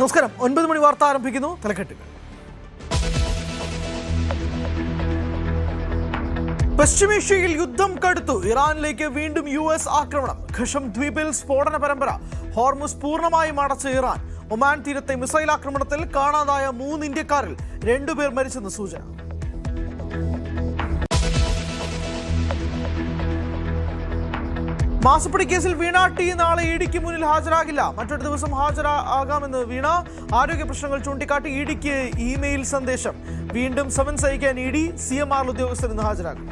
നമസ്കാരം. 9 മണി വാർത്ത ആരംഭിക്കുന്നു. തലക്കെട്ടുകൾ. പശ്ചിമേഷ്യയിൽ യുദ്ധം കടുത്തു. ഇറാനിലേക്ക് വീണ്ടും US ആക്രമണം. ഖഷം ദ്വീപിൽ സ്ഫോടന പരമ്പര. ഹോർമുസ് പൂർണ്ണമായും അടച്ച ഇറാൻ. ഒമാൻ തീരത്തെ മിസൈൽ ആക്രമണത്തിൽ കാണാതായ 3 ഇന്ത്യക്കാരിൽ 2 പേർ മരിച്ചെന്ന് സൂചന. മാസപ്പടി കേസിൽ വീണ ടി നാളെ ഇഡിക്ക് മുന്നിൽ ഹാജരാകില്ല. മറ്റൊരു ദിവസം ഹാജരാകാമെന്ന് വീണ. ആരോഗ്യ പ്രശ്നങ്ങൾ ചൂണ്ടിക്കാട്ടി ഇഡിക്ക് ഇമെയിൽ സന്ദേശം. വീണ്ടും സമൻസ് അയക്കാൻ ഇഡി CMR ഉദ്യോഗസ്ഥർ ഇന്ന് ഹാജരാകും.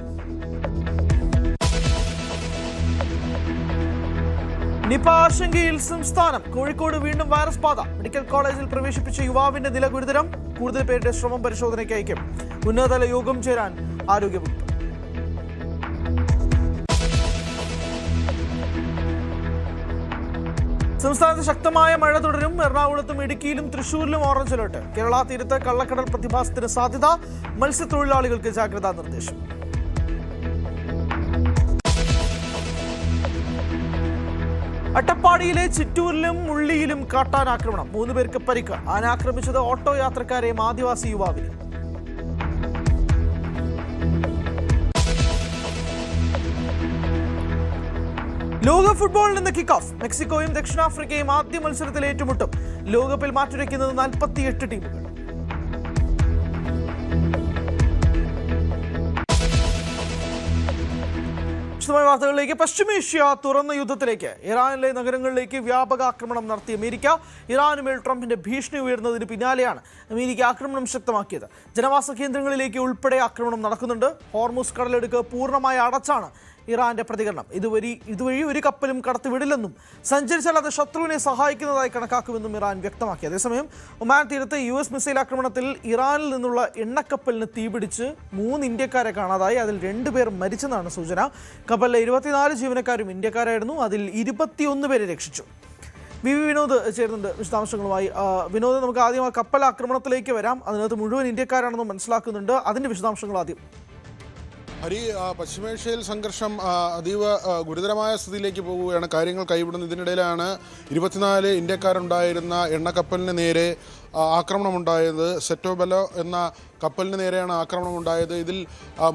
നിപ ആശങ്കയിൽ സംസ്ഥാനം. കോഴിക്കോട് വീണ്ടും വൈറസ് ബാധ. മെഡിക്കൽ കോളേജിൽ പ്രവേശിപ്പിച്ച യുവാവിന്റെ നില ഗുരുതരം. കൂടുതൽ പേരുടെ ശ്രമം പരിശോധനയ്ക്ക് അയക്കും. ഉന്നതതല യോഗം ചേരാൻ ആരോഗ്യവകുപ്പ്. സംസ്ഥാനത്ത് ശക്തമായ മഴ തുടരും. എറണാകുളത്തും ഇടുക്കിയിലും തൃശൂരിലും ഓറഞ്ച് അലർട്ട്. കേരള തീരത്ത് കള്ളക്കടൽ പ്രതിഭാസത്തിന് സാധ്യത. മത്സ്യത്തൊഴിലാളികൾക്ക് ജാഗ്രതാ നിർദ്ദേശം. അട്ടപ്പാടിയിലെ ചിറ്റൂരിലും മുള്ളിയിലും കാട്ടാൻ ആക്രമണം. 3 പേർക്ക് പരിക്ക്. ആന ആക്രമിച്ചത് ഓട്ടോ യാത്രക്കാരെയും ആദിവാസി യുവാവിനെ. ലോക ഫുട്ബോളിൽ നിന്ന് കിക്ക് ഓഫ്. മെക്സിക്കോയും ദക്ഷിണാഫ്രിക്കയും ആദ്യ മത്സരത്തിൽ ഏറ്റുമുട്ടും. ലോകകപ്പിൽ മാറ്റുരയ്ക്കുന്നത് 48 ടീമുകൾ. വിശദമായ വാർത്തകളിലേക്ക്. പശ്ചിമേഷ്യ തുറന്ന യുദ്ധത്തിലേക്ക്. ഇറാനിലെ നഗരങ്ങളിലേക്ക് വ്യാപക ആക്രമണം നടത്തിയ അമേരിക്ക. ഇറാനുമേൽ ട്രംപിന്റെ ഭീഷണി ഉയർന്നതിന് പിന്നാലെയാണ് അമേരിക്ക ആക്രമണം ശക്തമാക്കിയത്. ജനവാസ കേന്ദ്രങ്ങളിലേക്ക് ഉൾപ്പെടെ ആക്രമണം നടക്കുന്നുണ്ട്. ഹോർമുസ് കടലെടുക്ക് പൂർണ്ണമായി അടച്ചാണ് ഇറാന്റെ പ്രതികരണം. ഇതുവഴി ഒരു കപ്പലും കടത്തിവിടില്ലെന്നും സഞ്ചരിച്ചാൽ അത് ശത്രുവിനെ സഹായിക്കുന്നതായി കണക്കാക്കുമെന്നും ഇറാൻ വ്യക്തമാക്കി. അതേസമയം ഒമാൻ തീരത്ത് US മിസൈൽ ആക്രമണത്തിൽ ഇറാനിൽ നിന്നുള്ള എണ്ണക്കപ്പലിന് തീപിടിച്ച് 3 ഇന്ത്യക്കാരെ കാണാതായി. അതിൽ 2 പേർ മരിച്ചെന്നാണ് സൂചന. കപ്പലിലെ 24 ജീവനക്കാരും ഇന്ത്യക്കാരായിരുന്നു. അതിൽ 21 പേരെ രക്ഷിച്ചു. വിനോദ് ചേരുന്നുണ്ട് വിശദാംശങ്ങളുമായി. വിനോദ്, നമുക്ക് ആദ്യം ആ കപ്പൽ ആക്രമണത്തിലേക്ക് വരാം. അതിനകത്ത് മുഴുവൻ ഇന്ത്യക്കാരാണെന്ന് മനസ്സിലാക്കുന്നുണ്ട്. അതിന്റെ വിശദാംശങ്ങൾ ആദ്യം. ഹരി, പശ്ചിമേഷ്യയിൽ സംഘർഷം അതീവ ഗുരുതരമായ സ്ഥിതിയിലേക്ക് പോവുകയാണ്. കാര്യങ്ങൾ കൈവിടുന്നത്. ഇതിനിടയിലാണ് 24 ഇന്ത്യക്കാരുണ്ടായിരുന്ന എണ്ണക്കപ്പലിന് നേരെ ആക്രമണമുണ്ടായത്. സെറ്റോബെലോ എന്ന കപ്പലിന് നേരെയാണ് ആക്രമണം ഉണ്ടായത്. ഇതിൽ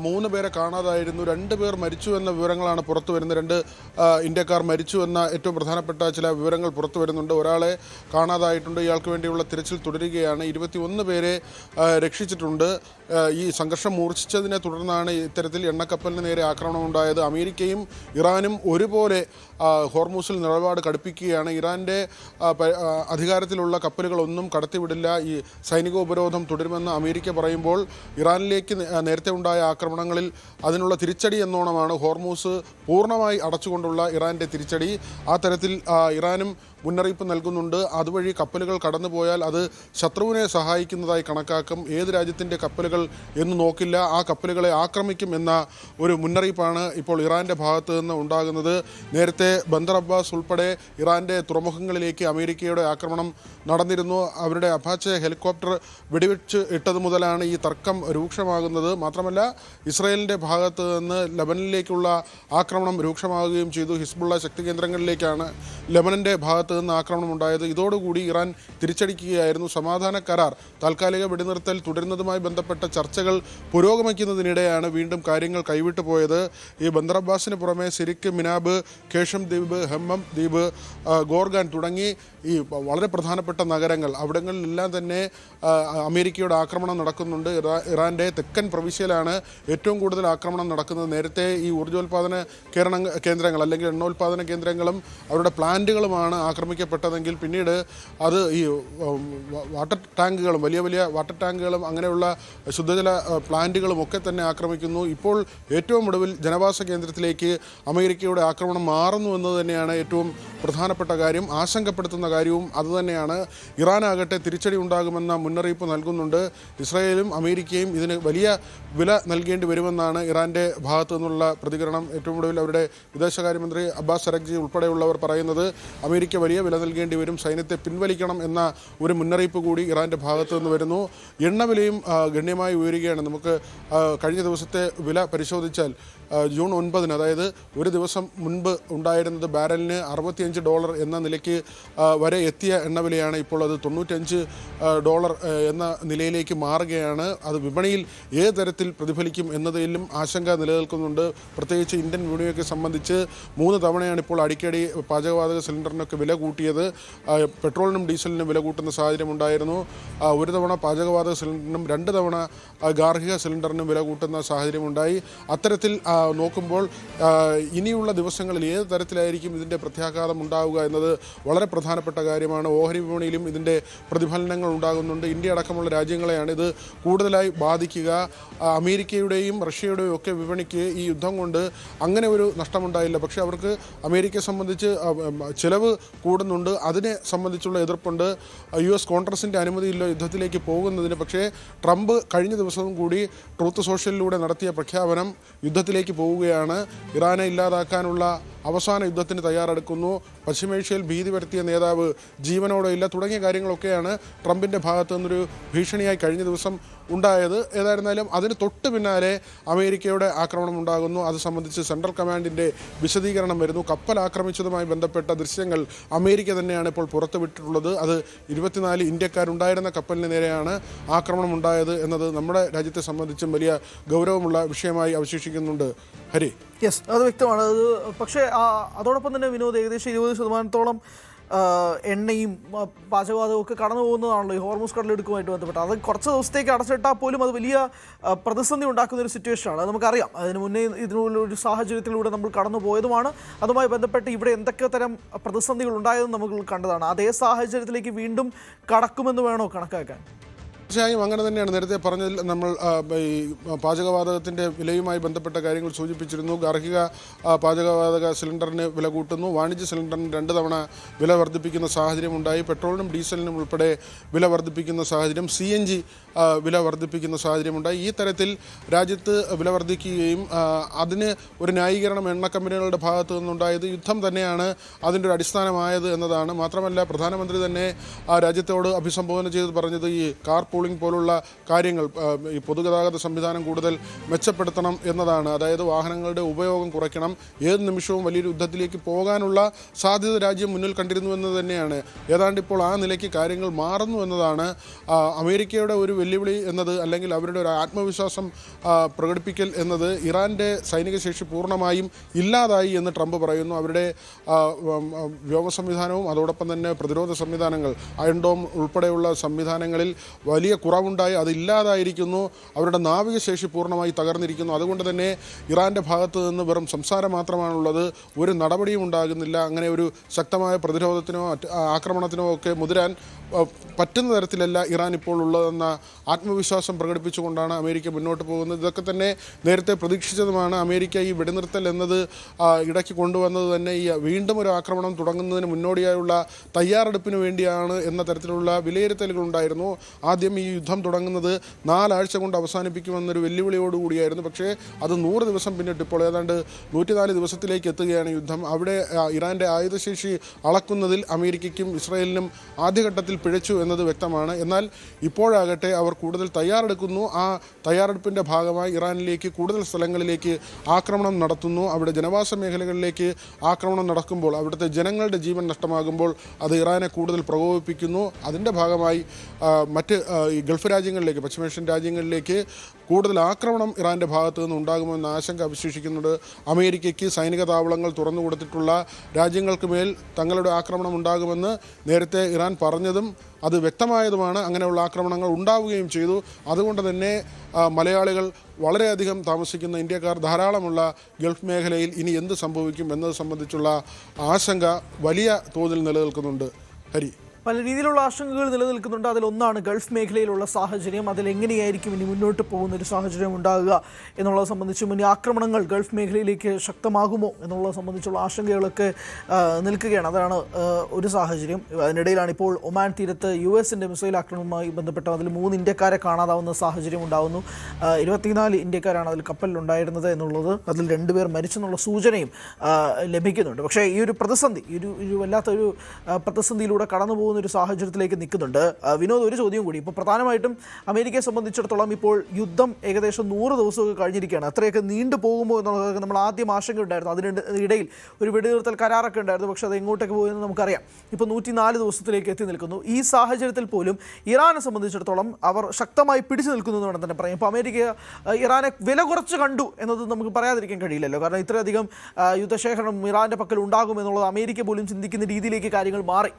3 പേരെ കാണാതായിരുന്നു. 2 പേർ മരിച്ചു എന്ന വിവരങ്ങളാണ് പുറത്തു വരുന്നത്. 2 ഇന്ത്യക്കാർ മരിച്ചു എന്ന ഏറ്റവും പ്രധാനപ്പെട്ട ചില വിവരങ്ങൾ പുറത്തു വരുന്നുണ്ട്. ഒരാളെ കാണാതായിട്ടുണ്ട്. ഇയാൾക്ക് വേണ്ടിയുള്ള തിരച്ചിൽ തുടരുകയാണ്. 21 പേരെ രക്ഷിച്ചിട്ടുണ്ട്. ഈ സംഘർഷം മൂർച്ഛിച്ചതിനെ തുടർന്നാണ് ഇത്തരത്തിൽ എണ്ണക്കപ്പലിന് നേരെ ആക്രമണം ഉണ്ടായത്. അമേരിക്കയും ഇറാനും ഒരുപോലെ ഹോർമൂസിൽ നിലപാട് കടുപ്പിക്കുകയാണ്. ഇറാൻ്റെ അധികാരത്തിലുള്ള കപ്പലുകളൊന്നും കടത്തിവിടില്ല, ഈ സൈനിക ഉപരോധം തുടരുമെന്ന് അമേരിക്ക പറയുമ്പോൾ ഇറാനിലേക്ക് നേരത്തെ ഉണ്ടായ ആക്രമണങ്ങളിൽ അതിനുള്ള തിരിച്ചടി എന്നോണമാണ് ഹോർമൂസ് പൂർണ്ണമായി അടച്ചുകൊണ്ടുള്ള ഇറാൻ്റെ തിരിച്ചടി. ആ തരത്തിൽ ഇറാനും മുന്നറിയിപ്പ് നൽകുന്നുണ്ട്. അതുവഴി കപ്പലുകൾ കടന്നുപോയാൽ അത് ശത്രുവിനെ സഹായിക്കുന്നതായി കണക്കാക്കും. ഏത് രാജ്യത്തിൻ്റെ കപ്പലുകൾ എന്ന് നോക്കില്ല, ആ കപ്പലുകളെ ആക്രമിക്കും എന്ന ഒരു മുന്നറിയിപ്പാണ് ഇപ്പോൾ ഇറാൻ്റെ ഭാഗത്ത് നിന്ന് ഉണ്ടാകുന്നത്. നേരത്തെ ബന്ദർ അബ്ബാസ് ഉൾപ്പെടെ ഇറാൻ്റെ തുറമുഖങ്ങളിലേക്ക് അമേരിക്കയുടെ ആക്രമണം നടന്നിരുന്നു. അവരുടെ അപ്പാച്ചെ ഹെലികോപ്റ്റർ വെടിവെച്ച് ഇട്ടത് മുതലാണ് ഈ തർക്കം രൂക്ഷമാകുന്നത്. മാത്രമല്ല, ഇസ്രായേലിൻ്റെ ഭാഗത്ത് നിന്ന് ലബനനിലേക്കുള്ള ആക്രമണം രൂക്ഷമാകുകയും ചെയ്തു. ഹിസ്ബുള്ള ശക്തി കേന്ദ്രങ്ങളിലേക്കാണ് ലബനൻ്റെ ഭാഗത്ത് നിന്ന് ആക്രമണം ഉണ്ടായത്. ഇതോടുകൂടി ഇറാൻ തിരിച്ചടിക്കുകയായിരുന്നു. സമാധാന കരാർ, താൽക്കാലിക വെടിനിർത്തൽ തുടരുന്നതുമായി ബന്ധപ്പെട്ട ചർച്ചകൾ പുരോഗമിക്കുന്നതിനിടെയാണ് വീണ്ടും കാര്യങ്ങൾ കൈവിട്ടു പോയത്. ഈ ബന്ദർ അബ്ബാസിന് പുറമെ സിരിക്ക്, മിനാബ്, കേഷം ദ്വീപ്, ഹെമ്മം ദ്വീപ്, ഗോർഗാൻ തുടങ്ങി ഈ വളരെ പ്രധാനപ്പെട്ട നഗരങ്ങൾ, അവിടങ്ങളിലെല്ലാം തന്നെ അമേരിക്കയുടെ ആക്രമണം നടക്കുന്നുണ്ട്. ഇറാൻ്റെ തെക്കൻ പ്രവിശ്യയിലാണ് ഏറ്റവും കൂടുതൽ ആക്രമണം നടക്കുന്നത്. നേരത്തെ ഈ ഊർജ്ജോൽപാദന കേന്ദ്രങ്ങൾ അല്ലെങ്കിൽ എണ്ണോൽപാദന കേന്ദ്രങ്ങളും അവരുടെ പ്ലാന്റുകളുമാണ് ആക്രമിക്കപ്പെട്ടതെങ്കിൽ പിന്നീട് അത് ഈ വാട്ടർ ടാങ്കുകളും വലിയ വലിയ വാട്ടർ ടാങ്കുകളും അങ്ങനെയുള്ള ശുദ്ധജല പ്ലാന്റുകളും ഒക്കെ തന്നെ ആക്രമിക്കുന്നു. ഇപ്പോൾ ഏറ്റവും ഒടുവിൽ ജനവാസ കേന്ദ്രത്തിലേക്ക് അമേരിക്കയുടെ ആക്രമണം മാറുന്നു എന്നത് തന്നെയാണ് ഏറ്റവും പ്രധാനപ്പെട്ട കാര്യം. ആശങ്കപ്പെടുത്തുന്ന കാര്യവും അതുതന്നെയാണ്. ഇറാനാകട്ടെ തിരിച്ചടി ഉണ്ടാകുമെന്ന മുന്നറിയിപ്പ് നൽകുന്നുണ്ട്. ഇസ്രായേലും അമേരിക്കയും ഇതിന് വലിയ വില നൽകേണ്ടി വരുമെന്നാണ് ഇറാൻ്റെ ഭാഗത്തു നിന്നുള്ള പ്രതികരണം. ഏറ്റവും ഒടുവിൽ അവരുടെ വിദേശകാര്യമന്ത്രി അബ്ബാസ് അരഗ്ചി ഉൾപ്പെടെയുള്ളവർ പറയുന്നത് അമേരിക്ക വലിയ വലിയ വില നൽകേണ്ടി വരും, സൈന്യത്തെ പിൻവലിക്കണം എന്ന ഒരു മുന്നറിയിപ്പ് കൂടി ഇറാൻ്റെ ഭാഗത്തു നിന്ന് വരുന്നു. എണ്ണവിലയും ഗണ്യമായി ഉയരുകയാണ്. നമുക്ക് കഴിഞ്ഞ ദിവസത്തെ വില പരിശോധിച്ചാൽ ജൂൺ 9-ന്, അതായത് ഒരു ദിവസം മുൻപ് ഉണ്ടായിരുന്നത് ബാരലിന് $65 എന്ന നിലയ്ക്ക് വരെ എത്തിയ എണ്ണവിലയാണ് ഇപ്പോൾ അത് $95 എന്ന നിലയിലേക്ക് മാറുകയാണ്. അത് വിപണിയിൽ ഏത് തരത്തിൽ പ്രതിഫലിക്കും എന്നതിലും ആശങ്ക നിലനിൽക്കുന്നുണ്ട്. പ്രത്യേകിച്ച് ഇന്ത്യൻ വിപണിയൊക്കെ സംബന്ധിച്ച് 3 തവണയാണ് ഇപ്പോൾ അടിക്കടി പാചകവാതക സിലിണ്ടറിനൊക്കെ വില കൂട്ടിയത്. പെട്രോളിനും ഡീസലിനും വില കൂട്ടുന്ന സാഹചര്യം ഉണ്ടായിരുന്നു. ഒരു തവണ പാചകവാതക സിലിണ്ടറിനും 2 തവണ ഗാർഹിക സിലിണ്ടറിനും വില കൂട്ടുന്ന സാഹചര്യമുണ്ടായി. അത്തരത്തിൽ നോക്കുമ്പോൾ ഇനിയുള്ള ദിവസങ്ങളിൽ ഏത് തരത്തിലായിരിക്കും ഇതിൻ്റെ പ്രത്യാഘാതം ഉണ്ടാവുക എന്നത് വളരെ പ്രധാനപ്പെട്ട കാര്യമാണ്. ഓഹരി വിപണിയിലും ഇതിൻ്റെ പ്രതിഫലനങ്ങൾ ഉണ്ടാകുന്നുണ്ട്. ഇന്ത്യ അടക്കമുള്ള രാജ്യങ്ങളെയാണ് ഇത് കൂടുതലായി ബാധിക്കുക. അമേരിക്കയുടെയും റഷ്യയുടെയും ഒക്കെ വിപണിക്ക് ഈ യുദ്ധം കൊണ്ട് അങ്ങനെ ഒരു നഷ്ടമുണ്ടായില്ല. പക്ഷേ അവർക്ക് അമേരിക്കയെ സംബന്ധിച്ച് ചിലവ് കൂടുന്നുണ്ട്. അതിനെ സംബന്ധിച്ചുള്ള എതിർപ്പുണ്ട്. US കോൺഗ്രസിൻ്റെ അനുമതിയില്ല യുദ്ധത്തിലേക്ക് പോകുന്നതിന്. പക്ഷേ ട്രംപ് കഴിഞ്ഞ ദിവസവും കൂടി ട്രൂത്ത് സോഷ്യലിലൂടെ നടത്തിയ പ്രഖ്യാപനം യുദ്ധത്തിലേക്ക് പോവുകയാണ്. ഇറാനെ ഇല്ലാതാക്കാനുള്ള അവസാന യുദ്ധത്തിന് തയ്യാറെടുക്കുന്നു, പശ്ചിമേഷ്യയിൽ ഭീതി വരുത്തിയ നേതാവ് ജീവനോടെ ഇല്ല തുടങ്ങിയ കാര്യങ്ങളൊക്കെയാണ് ട്രംപിൻ്റെ ഭാഗത്തു നിന്നൊരു ഭീഷണിയായി കഴിഞ്ഞ ദിവസം ഉണ്ടായത്. ഏതായിരുന്നാലും അതിന് തൊട്ട് പിന്നാലെ അമേരിക്കയുടെ ആക്രമണം ഉണ്ടാകുന്നു. അത് സംബന്ധിച്ച് സെൻട്രൽ കമാൻഡിൻ്റെ വിശദീകരണം വരുന്നു. കപ്പൽ ആക്രമിച്ചതുമായി ബന്ധപ്പെട്ട ദൃശ്യങ്ങൾ അമേരിക്ക തന്നെയാണ് ഇപ്പോൾ പുറത്തുവിട്ടിട്ടുള്ളത്. അത് 24 ഇന്ത്യക്കാരുണ്ടായിരുന്ന കപ്പലിന് നേരെയാണ് ആക്രമണം ഉണ്ടായത് എന്നത് നമ്മുടെ രാജ്യത്തെ സംബന്ധിച്ചും വലിയ ഗൗരവമുള്ള വിഷയമായി അവശേഷിക്കുന്നുണ്ട്. ഹരി, യെസ്, അത് വ്യക്തമാണ്. അത് പക്ഷേ അതോടൊപ്പം തന്നെ വിനോദ്, ഏകദേശം 20% എണ്ണയും പാചകവാതകവും ഒക്കെ കടന്നു പോകുന്നതാണല്ലോ ഈ ഹോർമൂസ് കടലിടുക്കുമായിട്ട് ബന്ധപ്പെട്ട്. അത് കുറച്ച് ദിവസത്തേക്ക് അടച്ചിട്ടാൽ പോലും അത് വലിയ പ്രതിസന്ധി ഉണ്ടാക്കുന്ന ഒരു സിറ്റുവേഷനാണ്. അത് നമുക്കറിയാം. അതിന് മുന്നേ ഇതിനുള്ളൊരു സാഹചര്യത്തിലൂടെ നമ്മൾ കടന്നു പോയതുമാണ്. അതുമായി ബന്ധപ്പെട്ട് ഇവിടെ എന്തൊക്കെ തരം പ്രതിസന്ധികൾ ഉണ്ടായതെന്ന് നമുക്ക് കണ്ടതാണ്. അതേ സാഹചര്യത്തിലേക്ക് വീണ്ടും കടക്കുമെന്ന് വേണോ കണക്കാക്കാൻ? തീർച്ചയായും അങ്ങനെ തന്നെയാണ്. നേരത്തെ പറഞ്ഞതിൽ നമ്മൾ ഈ പാചകവാതകത്തിൻ്റെ വിലയുമായി ബന്ധപ്പെട്ട കാര്യങ്ങൾ സൂചിപ്പിച്ചിരുന്നു. ഗാർഹിക പാചകവാതക സിലിണ്ടറിന് വില കൂട്ടുന്നു, വാണിജ്യ സിലിണ്ടറിന് 2 തവണ വില വർദ്ധിപ്പിക്കുന്ന സാഹചര്യമുണ്ടായി. പെട്രോളിനും ഡീസലിനും ഉൾപ്പെടെ വില വർദ്ധിപ്പിക്കുന്ന സാഹചര്യം, CNG വില വർദ്ധിപ്പിക്കുന്ന സാഹചര്യമുണ്ടായി. ഈ തരത്തിൽ രാജ്യത്ത് വില വർദ്ധിക്കുകയും അതിന് ഒരു ന്യായീകരണം എണ്ണ കമ്പനികളുടെ ഭാഗത്തു നിന്നുണ്ടായത് യുദ്ധം തന്നെയാണ് അതിൻ്റെ ഒരു അടിസ്ഥാനമായത് എന്നതാണ്. മാത്രമല്ല പ്രധാനമന്ത്രി തന്നെ രാജ്യത്തോട് അഭിസംബോധന ചെയ്ത് പറഞ്ഞത് ഈ കാർ പൂളിംഗ് പോലുള്ള കാര്യങ്ങൾ, ഈ പൊതുഗതാഗത സംവിധാനം കൂടുതൽ മെച്ചപ്പെടുത്തണം എന്നതാണ്. അതായത് വാഹനങ്ങളുടെ ഉപയോഗം കുറയ്ക്കണം. ഏത് നിമിഷവും വലിയൊരു യുദ്ധത്തിലേക്ക് പോകാനുള്ള സാധ്യത രാജ്യം മുന്നിൽ കണ്ടിരുന്നു എന്നത് തന്നെയാണ്. ഏതാണ്ട് ഇപ്പോൾ ആ നിലയ്ക്ക് കാര്യങ്ങൾ മാറുന്നു എന്നതാണ്. അമേരിക്കയുടെ ഒരു വെല്ലുവിളി എന്നത്, അല്ലെങ്കിൽ അവരുടെ ഒരു ആത്മവിശ്വാസം പ്രകടിപ്പിക്കൽ എന്നത് ഇറാൻ്റെ സൈനിക ശേഷി പൂർണ്ണമായും ഇല്ലാതായി എന്ന് ട്രംപ് പറയുന്നു. അവരുടെ വ്യോമ സംവിധാനവും അതോടൊപ്പം തന്നെ പ്രതിരോധ സംവിധാനങ്ങൾ, അയൺ ഡോം ഉൾപ്പെടെയുള്ള സംവിധാനങ്ങളിൽ വലിയ കുറവുണ്ടായി, അതില്ലാതായിരിക്കുന്നു. അവരുടെ നാവികശേഷി പൂർണ്ണമായി തകർന്നിരിക്കുന്നു. അതുകൊണ്ട് തന്നെ ഇറാൻ്റെ ഭാഗത്ത് നിന്ന് വെറും സംസാരം മാത്രമാണുള്ളത്, ഒരു നടപടിയും ഉണ്ടാകുന്നില്ല. അങ്ങനെ ഒരു ശക്തമായ പ്രതിരോധത്തിനോ ആക്രമണത്തിനോ ഒക്കെ മുതിരാൻ പറ്റുന്ന തരത്തിലല്ല ഇറാൻ ഇപ്പോൾ ഉള്ളതെന്ന ആത്മവിശ്വാസം പ്രകടിപ്പിച്ചുകൊണ്ടാണ് അമേരിക്ക മുന്നോട്ട് പോകുന്നത്. ഇതൊക്കെ തന്നെ നേരത്തെ പ്രതീക്ഷിച്ചതുമാണ്. അമേരിക്ക ഈ വെടിനിർത്തൽ എന്നത് ഇടയ്ക്ക് കൊണ്ടുവന്നത് തന്നെ ഈ വീണ്ടും ഒരു ആക്രമണം തുടങ്ങുന്നതിന് മുന്നോടിയായുള്ള തയ്യാറെടുപ്പിന് വേണ്ടിയാണ് എന്ന തരത്തിലുള്ള വിലയിരുത്തലുകൾ ഉണ്ടായിരുന്നു. ആദ്യം ഈ യുദ്ധം തുടങ്ങുന്നത് 4 ആഴ്ച കൊണ്ട് അവസാനിപ്പിക്കുമെന്നൊരു വെല്ലുവിളിയോടുകൂടിയായിരുന്നു. പക്ഷേ അത് 100 ദിവസം പിന്നിട്ട് ഇപ്പോൾ ഏതാണ്ട് 104 ദിവസത്തിലേക്ക് എത്തുകയാണ് യുദ്ധം. അവിടെ ഇറാൻ്റെ ആയുധശേഷി അളക്കുന്നതിൽ അമേരിക്കയ്ക്കും ഇസ്രായേലിനും ആദ്യഘട്ടത്തിൽ പിഴച്ചു എന്നത് വ്യക്തമാണ്. എന്നാൽ ഇപ്പോഴാകട്ടെ അവർ കൂടുതൽ തയ്യാറെടുക്കുന്നു. ആ തയ്യാറെടുപ്പിൻ്റെ ഭാഗമായി ഇറാനിലേക്ക് കൂടുതൽ സ്ഥലങ്ങളിലേക്ക് ആക്രമണം നടത്തുന്നു. അവിടെ ജനവാസ മേഖലകളിലേക്ക് ആക്രമണം നടക്കുമ്പോൾ, അവിടുത്തെ ജനങ്ങളുടെ ജീവൻ നഷ്ടമാകുമ്പോൾ അത് ഇറാനെ കൂടുതൽ പ്രകോപിപ്പിക്കുന്നു. അതിൻ്റെ ഭാഗമായി മറ്റ് ഈ ഗൾഫ് രാജ്യങ്ങളിലേക്ക്, പശ്ചിമേഷ്യൻ രാജ്യങ്ങളിലേക്ക് കൂടുതൽ ആക്രമണം ഇറാൻ്റെ ഭാഗത്തു നിന്ന് ഉണ്ടാകുമെന്ന ആശങ്ക അവശേഷിക്കുന്നുണ്ട്. അമേരിക്കയ്ക്ക് സൈനിക താവളങ്ങൾ തുറന്നു കൊടുത്തിട്ടുള്ള രാജ്യങ്ങൾക്ക് മേൽ തങ്ങളുടെ ആക്രമണം ഉണ്ടാകുമെന്ന് നേരത്തെ ഇറാൻ പറഞ്ഞതും അത് വ്യക്തമായതുമാണ്. അങ്ങനെയുള്ള ആക്രമണങ്ങൾ ഉണ്ടാവുകയും ചെയ്തു. അതുകൊണ്ട് തന്നെ മലയാളികൾ വളരെയധികം താമസിക്കുന്ന ഇന്ത്യക്കാർ ധാരാളമുള്ള ഗൾഫ് മേഖലയിൽ ഇനി എന്ത് സംഭവിക്കും എന്നത് സംബന്ധിച്ചുള്ള ആശങ്ക വലിയ തോതിൽ നിലനിൽക്കുന്നുണ്ട്. ഹരി. പല രീതിയിലുള്ള ആശങ്കകൾ നിലനിൽക്കുന്നുണ്ട്. അതിലൊന്നാണ് ഗൾഫ് മേഖലയിലുള്ള സാഹചര്യം. അതിലെങ്ങനെയായിരിക്കും ഇനി മുന്നോട്ട് പോകുന്ന ഒരു സാഹചര്യം ഉണ്ടാകുക എന്നുള്ളത് സംബന്ധിച്ചും ഇനി ആക്രമണങ്ങൾ ഗൾഫ് മേഖലയിലേക്ക് ശക്തമാകുമോ എന്നുള്ളത് സംബന്ധിച്ചുള്ള ആശങ്കകളൊക്കെ നിൽക്കുകയാണ്. അതാണ് ഒരു സാഹചര്യം. അതിനിടയിലാണ് ഇപ്പോൾ ഒമാൻ തീരത്ത് US-ൻ്റെ മിസൈൽ ആക്രമണവുമായി ബന്ധപ്പെട്ട് അതിൽ 3 ഇന്ത്യക്കാരെ കാണാതാവുന്ന സാഹചര്യം ഉണ്ടാകുന്നു. 24 ഇന്ത്യക്കാരാണ് അതിൽ കപ്പലിലുണ്ടായിരുന്നത് എന്നുള്ളത്. അതിൽ 2 പേർ മരിച്ചെന്നുള്ള സൂചനയും ലഭിക്കുന്നുണ്ട്. പക്ഷേ ഈ ഒരു പ്രതിസന്ധി ഒരു വല്ലാത്തൊരു പ്രതിസന്ധിയിലൂടെ കടന്നു പോകുന്ന ഒരു സാഹചര്യത്തിലേക്ക് നിൽക്കുന്നുണ്ട്. വിനോദ്, ഒരു ചോദ്യം കൂടി. ഇപ്പോൾ പ്രധാനമായിട്ടും അമേരിക്കയെ സംബന്ധിച്ചിടത്തോളം ഇപ്പോൾ യുദ്ധം ഏകദേശം 100 ദിവസമൊക്കെ കഴിഞ്ഞിരിക്കുകയാണ്. അത്രയൊക്കെ നീണ്ടു പോകുമോ എന്നുള്ളതൊക്കെ നമ്മൾ ആദ്യം ആശങ്കയുണ്ടായിരുന്നു. അതിനിടയിൽ ഒരു വെടിനിർത്തൽ കരാറൊക്കെ ഉണ്ടായിരുന്നു. പക്ഷേ അത് എങ്ങോട്ടേക്ക് പോകുമെന്ന് നമുക്കറിയാം. ഇപ്പോൾ 104 ദിവസത്തിലേക്ക് എത്തി നിൽക്കുന്നു. ഈ സാഹചര്യത്തിൽ പോലും ഇറാനെ സംബന്ധിച്ചിടത്തോളം അവർ ശക്തമായി പിടിച്ചു നിൽക്കുന്നു എന്ന് വേണം തന്നെ പറയാം. ഇപ്പോൾ അമേരിക്ക ഇറാനെ വില കുറച്ച് കണ്ടു എന്നത് നമുക്ക് പറയാതിരിക്കാൻ കഴിയില്ലല്ലോ. കാരണം ഇത്രയധികം യുദ്ധശേഖരണം ഇറാൻ്റെ പക്കൽ ഉണ്ടാകും എന്നുള്ളത് അമേരിക്ക പോലും ചിന്തിക്കുന്ന രീതിയിലേക്ക് കാര്യങ്ങൾ മാറി.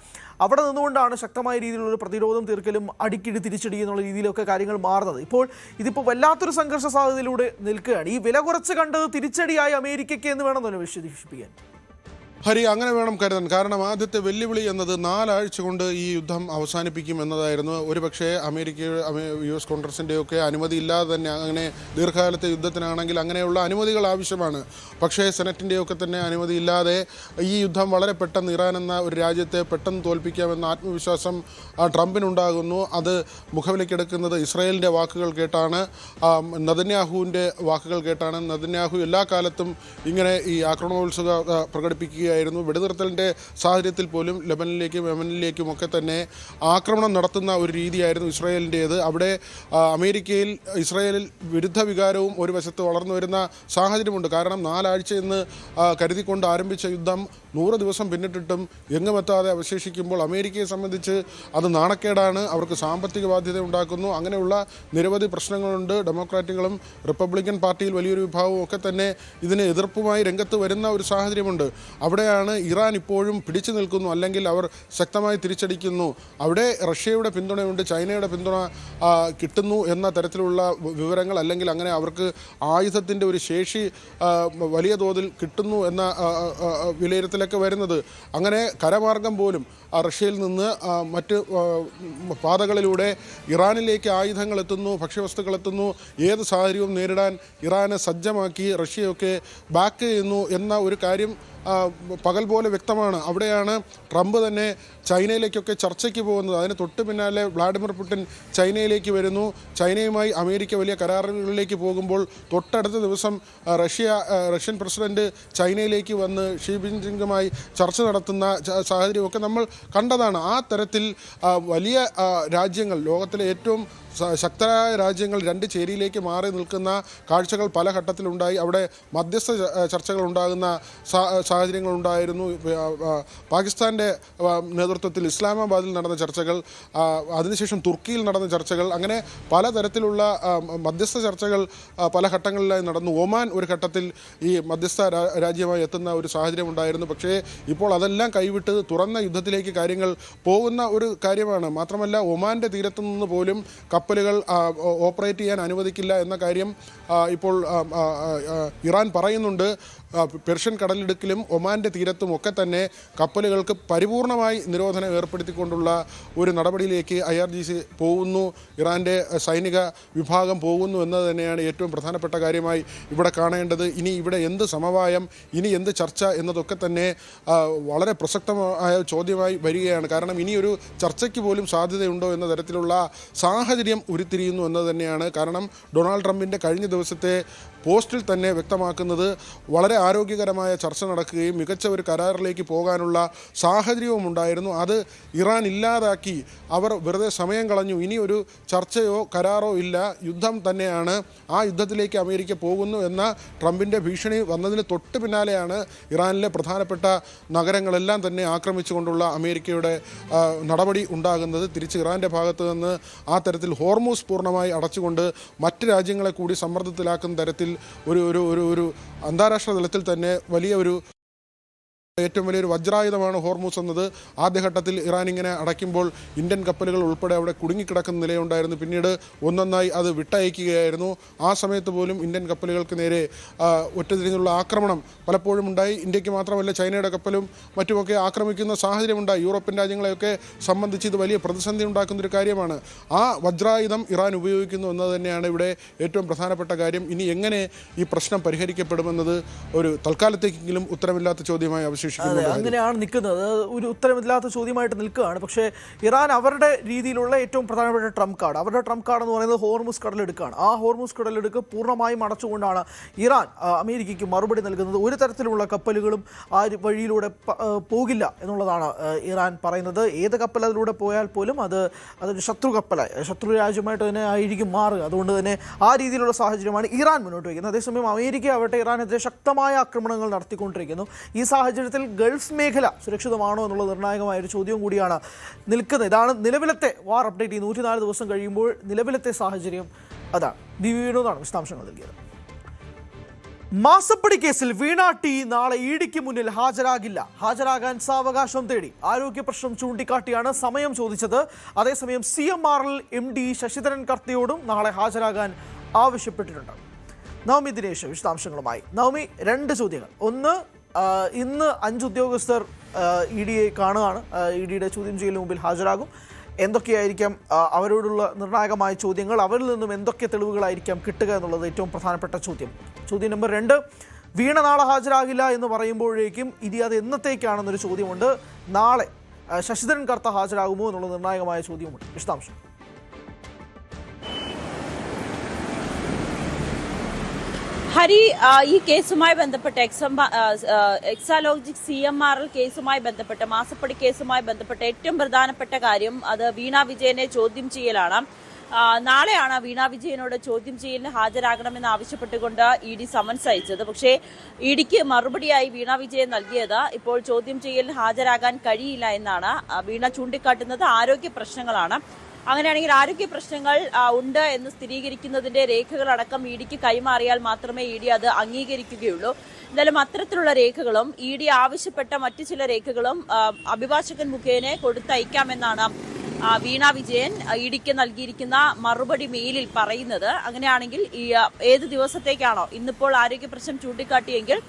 അവിടെ നിന്നുകൊണ്ടാണ് ശക്തമായ രീതിയിലുള്ള പ്രതിരോധം തീർക്കലും അടിക്കിടി തിരിച്ചടി എന്നുള്ള രീതിയിലൊക്കെ കാര്യങ്ങൾ മാറുന്നത്. ഇതിപ്പോൾ വല്ലാത്തൊരു സംഘർഷ സാധ്യതയിലൂടെ നിൽക്കുകയാണ്. ഈ വില കുറച്ച് കണ്ടത് തിരിച്ചടിയായി അമേരിക്കയ്ക്ക് എന്ന് വേണം തന്നെ വിശദീകരിപ്പിക്കാൻ. ഹരി, അങ്ങനെ വേണം കരുതാൻ. കാരണം ആദ്യത്തെ വെല്ലുവിളി എന്നത് 4 ആഴ്ച കൊണ്ട് ഈ യുദ്ധം അവസാനിപ്പിക്കും എന്നതായിരുന്നു. ഒരുപക്ഷെ US കോൺഗ്രസിൻ്റെയൊക്കെ അനുമതി ഇല്ലാതെ തന്നെ അങ്ങനെ ദീർഘകാലത്തെ യുദ്ധത്തിനാണെങ്കിൽ അങ്ങനെയുള്ള അനുമതികൾ ആവശ്യമാണ്. പക്ഷേ സെനറ്റിൻ്റെയൊക്കെ തന്നെ അനുമതി ഇല്ലാതെ ഈ യുദ്ധം വളരെ പെട്ടെന്ന് ഇറാൻ എന്ന ഒരു രാജ്യത്തെ പെട്ടെന്ന് തോൽപ്പിക്കാമെന്ന ആത്മവിശ്വാസം ട്രംപിനുണ്ടാകുന്നു. അത് മുഖവിലക്കെടുക്കുന്നത് ഇസ്രായേലിൻ്റെ വാക്കുകൾ കേട്ടാണ്, നെതന്യാഹുവിൻ്റെ വാക്കുകൾ കേട്ടാണ്. നെതന്യാഹു എല്ലാ കാലത്തും ഇങ്ങനെ ഈ ആക്രമണോത്സുക പ്രകടിപ്പിക്കുകയായിരുന്നു. വെടിനിർത്തലിൻ്റെ സാഹചര്യത്തിൽ പോലും ലെബനനിലേക്കും യമനിലേക്കും ഒക്കെ തന്നെ ആക്രമണം നടത്തുന്ന ഒരു രീതിയായിരുന്നു ഇസ്രായേലിൻ്റേത്. അവിടെ അമേരിക്കയിൽ ഇസ്രായേലിൽ വിരുദ്ധ വികാരവും ഒരു വശത്ത് വളർന്നു വരുന്ന സാഹചര്യമുണ്ട്. കാരണം 4 ആഴ്ച എന്ന് കരുതിക്കൊണ്ട് ആരംഭിച്ച യുദ്ധം 100 ദിവസം പിന്നിട്ടിട്ടും എങ്ങുമെത്താതെ അവശേഷിക്കുമ്പോൾ അമേരിക്കയെ സംബന്ധിച്ച് അത് നാണക്കേടാണ്. അവർക്ക് സാമ്പത്തിക ബാധ്യത ഉണ്ടാക്കുന്നു. അങ്ങനെയുള്ള നിരവധി പ്രശ്നങ്ങളുണ്ട്. ഡെമോക്രാറ്റുകളും റിപ്പബ്ലിക്കൻ പാർട്ടിയിൽ വലിയൊരു വിഭാഗവും ഒക്കെ തന്നെ ഇതിന് എതിർപ്പുമായി രംഗത്ത് വരുന്ന ഒരു സാഹചര്യമുണ്ട്. അവിടെയാണ് ഇറാൻ ഇപ്പോഴും പിടിച്ചു നിൽക്കുന്നു, അല്ലെങ്കിൽ അവർ ശക്തമായി തിരിച്ചടിക്കുന്നു. അവിടെ റഷ്യയുടെ പിന്തുണയുണ്ട്, ചൈനയുടെ പിന്തുണ കിട്ടുന്നു എന്ന തരത്തിലുള്ള വിവരങ്ങൾ, അല്ലെങ്കിൽ അങ്ങനെ അവർക്ക് ആയുധത്തിൻ്റെ ഒരു ശേഷി വലിയ തോതിൽ കിട്ടുന്നു എന്ന വിലയിരുത്തലൊക്കെ വരുന്നത്. അങ്ങനെ കരമാർഗം പോലും റഷ്യയിൽ നിന്ന് മറ്റ് പാതകളിലൂടെ ഇറാനിലേക്ക് ആയുധങ്ങൾ എത്തുന്നു, ഭക്ഷ്യവസ്തുക്കൾ എത്തുന്നു. ഏത് സാഹചര്യവും നേരിടാൻ ഇറാനെ സജ്ജമാക്കി റഷ്യയൊക്കെ ബാക്ക് ചെയ്യുന്നു എന്ന ഒരു കാര്യം പകൽ പോലെ വ്യക്തമാണ്. അവിടെയാണ് ട്രംപ് തന്നെ ചൈനയിലേക്കൊക്കെ ചർച്ചയ്ക്ക് പോകുന്നത്. അതിന് തൊട്ട് പിന്നാലെ വ്ളാഡിമിർ പുടിൻ ചൈനയിലേക്ക് വരുന്നു. ചൈനയുമായി അമേരിക്ക വലിയ കരാറുകളിലേക്ക് പോകുമ്പോൾ തൊട്ടടുത്ത ദിവസം റഷ്യൻ പ്രസിഡന്റ് ചൈനയിലേക്ക് വന്ന് ഷീ ജിൻപിങ്ങുമായി ചർച്ച നടത്തുന്ന സാഹചര്യമൊക്കെ നമ്മൾ കണ്ടതാണ്. ആ തരത്തിൽ വലിയ രാജ്യങ്ങൾ, ലോകത്തിലെ ഏറ്റവും ശക്തരായ രാജ്യങ്ങൾ 2 ചേരിയിലേക്ക് മാറി നിൽക്കുന്ന കാഴ്ചകൾ പല ഘട്ടത്തിലുണ്ടായി. അവിടെ മധ്യസ്ഥ ചർച്ചകൾ ഉണ്ടാകുന്ന സാഹചര്യങ്ങളുണ്ടായിരുന്നു. പാകിസ്ഥാൻ്റെ നേതൃത്വത്തിൽ ഇസ്ലാമാബാദിൽ നടന്ന ചർച്ചകൾ, അതിനുശേഷം തുർക്കിയിൽ നടന്ന ചർച്ചകൾ, അങ്ങനെ പലതരത്തിലുള്ള മധ്യസ്ഥ ചർച്ചകൾ പല ഘട്ടങ്ങളിലായി നടന്നു. ഒമാൻ ഒരു ഘട്ടത്തിൽ ഈ മധ്യസ്ഥ രാജ്യമായി എത്തുന്ന ഒരു സാഹചര്യം ഉണ്ടായിരുന്നു. പക്ഷേ ഇപ്പോൾ അതെല്ലാം കൈവിട്ട് തുറന്ന യുദ്ധത്തിലേക്ക് കാര്യങ്ങൾ പോകുന്ന ഒരു കാര്യമാണ്. മാത്രമല്ല, ഒമാൻ്റെ തീരത്തു നിന്ന് പോലും കപ്പലുകൾ ഓപ്പറേറ്റ് ചെയ്യാൻ അനുവദിക്കില്ല എന്ന കാര്യം ഇപ്പോൾ ഇറാൻ പറയുന്നുണ്ട്. പെർഷ്യൻ കടലിടുക്കിലും ഒമാൻ്റെ തീരത്തും ഒക്കെ തന്നെ കപ്പലുകൾക്ക് പരിപൂർണമായി നിരോധനം ഏർപ്പെടുത്തിക്കൊണ്ടുള്ള ഒരു നടപടിയിലേക്ക് IRGC പോകുന്നു, ഇറാൻ്റെ സൈനിക വിഭാഗം പോകുന്നു എന്നത് തന്നെയാണ് ഏറ്റവും പ്രധാനപ്പെട്ട കാര്യമായി ഇവിടെ കാണേണ്ടത്. ഇനി ഇവിടെ എന്ത് സമവായം, ഇനി എന്ത് ചർച്ച എന്നതൊക്കെ തന്നെ വളരെ പ്രസക്തമായ ചോദ്യമായി വരികയാണ്. കാരണം ഇനിയൊരു ചർച്ചയ്ക്ക് പോലും സാധ്യതയുണ്ടോ എന്ന തരത്തിലുള്ള സാഹചര്യം ഉരുത്തിരിയുന്നു എന്നത് തന്നെയാണ്. കാരണം ഡൊണാൾഡ് ട്രംപിൻ്റെ കഴിഞ്ഞ ദിവസത്തെ പോസ്റ്റിൽ തന്നെ വ്യക്തമാക്കുന്നത് വളരെ ആരോഗ്യകരമായ ചർച്ച നടക്കുകയും മികച്ച ഒരു കരാറിലേക്ക് പോകാനുള്ള സാഹചര്യവും ഉണ്ടായിരുന്നു. അത് ഇറാൻ ഇല്ലാതാക്കി. അവർ വെറുതെ സമയം കളഞ്ഞു. ഇനി ഒരു ചർച്ചയോ കരാറോ ഇല്ല, യുദ്ധം തന്നെയാണ്. ആ യുദ്ധത്തിലേക്ക് അമേരിക്ക പോകുന്നു എന്ന ട്രംപിൻ്റെ ഭീഷണി വന്നതിന് തൊട്ട് പിന്നാലെയാണ് ഇറാനിലെ പ്രധാനപ്പെട്ട നഗരങ്ങളെല്ലാം തന്നെ ആക്രമിച്ചുകൊണ്ടുള്ള അമേരിക്കയുടെ നടപടി ഉണ്ടാകുന്നത്. തിരിച്ച് ഇറാൻ്റെ ഭാഗത്ത് നിന്ന് ആ തരത്തിൽ ഹോർമൂസ് പൂർണ്ണമായി അടച്ചുകൊണ്ട് മറ്റ് രാജ്യങ്ങളെ കൂടി സമ്മർദ്ദത്തിലാക്കുന്ന തരത്തിൽ ഒരു അന്താരാഷ്ട്ര തലത്തിൽ തന്നെ വലിയ ഒരു ഏറ്റവും വലിയൊരു വജ്രായുധമാണ് ഹോർമൂസ് എന്നത്. ആദ്യഘട്ടത്തിൽ ഇറാൻ ഇങ്ങനെ അടയ്ക്കുമ്പോൾ ഇന്ത്യൻ കപ്പലുകൾ ഉൾപ്പെടെ അവിടെ കുടുങ്ങിക്കിടക്കുന്ന നിലയുണ്ടായിരുന്നു. പിന്നീട് ഒന്നൊന്നായി അത് വിട്ടയക്കുകയായിരുന്നു. ആ സമയത്ത് പോലും ഇന്ത്യൻ കപ്പലുകൾക്ക് നേരെ ഒറ്റതിരിഞ്ഞുള്ള ആക്രമണം പലപ്പോഴും ഉണ്ടായി. ഇന്ത്യക്ക് മാത്രമല്ല ചൈനയുടെ കപ്പലും മറ്റുമൊക്കെ ആക്രമിക്കുന്ന സാഹചര്യമുണ്ടായി. യൂറോപ്യൻ രാജ്യങ്ങളെയൊക്കെ സംബന്ധിച്ച് ഇത് വലിയ പ്രതിസന്ധി ഉണ്ടാക്കുന്നൊരു കാര്യമാണ്. ആ വജ്രായുധം ഇറാൻ ഉപയോഗിക്കുന്നു എന്നത് തന്നെയാണ് ഇവിടെ ഏറ്റവും പ്രധാനപ്പെട്ട കാര്യം. ഇനി എങ്ങനെ ഈ പ്രശ്നം പരിഹരിക്കപ്പെടുമെന്നത് ഒരു തൽക്കാലത്തേക്കെങ്കിലും ഉത്തരമില്ലാത്ത ചോദ്യമായി അവശേഷിക്കുന്നു. അങ്ങനെയാണ് നിൽക്കുന്നത്. ഒരു ഉത്തരമില്ലാത്ത ചോദ്യമായിട്ട് നിൽക്കുകയാണ്. പക്ഷേ ഇറാൻ അവരുടെ രീതിയിലുള്ള ഏറ്റവും പ്രധാനപ്പെട്ട ട്രംപ് കാർഡ്, അവരുടെ ട്രംപ് കാർഡ് എന്ന് പറയുന്നത് ഹോർമുസ് കടലെടുക്കാണ്. ആ ഹോർമുസ് കടലെടുക്ക് പൂർണ്ണമായും അടച്ചുകൊണ്ടാണ് ഇറാൻ അമേരിക്കയ്ക്ക് മറുപടി നൽകുന്നത്. ഒരു തരത്തിലുള്ള കപ്പലുകളും ആ വഴിയിലൂടെ പോകില്ല എന്നുള്ളതാണ് ഇറാൻ പറയുന്നത്. ഏത് കപ്പൽ അതിലൂടെ പോയാൽ പോലും അതൊരു ശത്രു കപ്പലായി, ശത്രു രാജ്യമായിട്ട് തന്നെ ആയിരിക്കും മാറുക. അതുകൊണ്ട് തന്നെ ആ രീതിയിലുള്ള സാഹചര്യമാണ് ഇറാൻ മുന്നോട്ട് വയ്ക്കുന്നത്. അതേസമയം അമേരിക്ക ആവട്ടെ ഇറാനെതിരെ ശക്തമായ ആക്രമണങ്ങൾ നടത്തിക്കൊണ്ടിരിക്കുന്നു. ഈ സാഹചര്യത്തിൽ ഗൾഫ് മേഖല സുരക്ഷിതമാണോ എന്നുള്ള നിർണായകമായ ഒരു ചോദ്യം കൂടിയാണ് നിൽക്കുന്നത്. ഇതാണ് നിലവിലത്തെ വാർ അപ്ഡേറ്റ്. ഈ 104 ദിവസം കഴിയുമ്പോൾ നിലവിലത്തെ സാഹചര്യം അതാണ്. വിനോദാണ് വിശദാംശങ്ങൾ നൽകിയത്. മാസപ്പടി കേസിൽ വീണ ടി നാളെ ഇഡിക്ക് മുന്നിൽ ഹാജരാകാൻ സാവകാശം തേടി. ആരോഗ്യ പ്രശ്നം ചൂണ്ടിക്കാട്ടിയാണ് സമയം ചോദിച്ചത്. അതേസമയം CMRL MD ശശിധരൻ കർത്തയോടും നാളെ ഹാജരാകാൻ ആവശ്യപ്പെട്ടിട്ടുണ്ട്. നവമി ദിനേശ് വിശദാംശങ്ങളുമായി. നവമി, 2 ചോദ്യങ്ങൾ. ഒന്ന്, ഇന്ന് 5 ഉദ്യോഗസ്ഥർ EDയെ കാണുകയാണ്. EDയുടെ ചോദ്യം ചെയ്യലിന് മുമ്പിൽ ഹാജരാകും. എന്തൊക്കെയായിരിക്കാം അവരോടുള്ള നിർണായകമായ ചോദ്യങ്ങൾ, അവരിൽ നിന്നും എന്തൊക്കെ തെളിവുകളായിരിക്കാം കിട്ടുക എന്നുള്ളത് ഏറ്റവും പ്രധാനപ്പെട്ട ചോദ്യം. ചോദ്യം നമ്പർ 2, വീണ നാളെ ഹാജരാകില്ല എന്ന് പറയുമ്പോഴേക്കും ഇനി അത് എന്നത്തേക്കാണെന്നൊരു ചോദ്യമുണ്ട്. നാളെ ശശിധരൻ കർത്ത ഹാജരാകുമോ എന്നുള്ള നിർണായകമായ ചോദ്യമുണ്ട്. വിശദാംശം. ഹരി, ഈ കേസുമായി ബന്ധപ്പെട്ട് എക്സാലോജിക് CMRL കേസുമായി ബന്ധപ്പെട്ട്, മാസപ്പടി കേസുമായി ബന്ധപ്പെട്ട് ഏറ്റവും പ്രധാനപ്പെട്ട കാര്യം അത് വീണ വിജയനെ ചോദ്യം ചെയ്യലാണ്. നാളെയാണ് വീണ വിജയനോട് ചോദ്യം ചെയ്യലിന് ഹാജരാകണമെന്ന് ആവശ്യപ്പെട്ടുകൊണ്ട് ED സമൻസ് അയച്ചത്. പക്ഷേ EDക്ക് മറുപടിയായി വീണ വിജയൻ നൽകിയത് ഇപ്പോൾ ചോദ്യം ചെയ്യലിന് ഹാജരാകാൻ കഴിയില്ല എന്നാണ്. വീണ ചൂണ്ടിക്കാട്ടുന്നത് ആരോഗ്യ പ്രശ്നങ്ങളാണ്. അങ്ങനെയാണെങ്കിൽ ആരോഗ്യ പ്രശ്നങ്ങൾ ഉണ്ട് എന്ന് സ്ഥിരീകരിക്കുന്നതിന്റെ രേഖകളടക്കം EDക്ക് കൈമാറിയാൽ മാത്രമേ ED അത് അംഗീകരിക്കുകയുള്ളൂ. എന്തായാലും അത്തരത്തിലുള്ള രേഖകളും ED ആവശ്യപ്പെട്ട മറ്റു ചില രേഖകളും അഭിഭാഷകൻ മുഖേന കൊടുത്തയക്കാമെന്നാണ് വീണ വിജയൻ EDക്ക് നൽകിയിരിക്കുന്ന മറുപടി മെയിലിൽ പറയുന്നത്. അങ്ങനെയാണെങ്കിൽ ഏത് ദിവസത്തേക്കാണോ ഇന്നിപ്പോൾ ആരോഗ്യ പ്രശ്നം ചൂണ്ടിക്കാട്ടിയെങ്കിൽ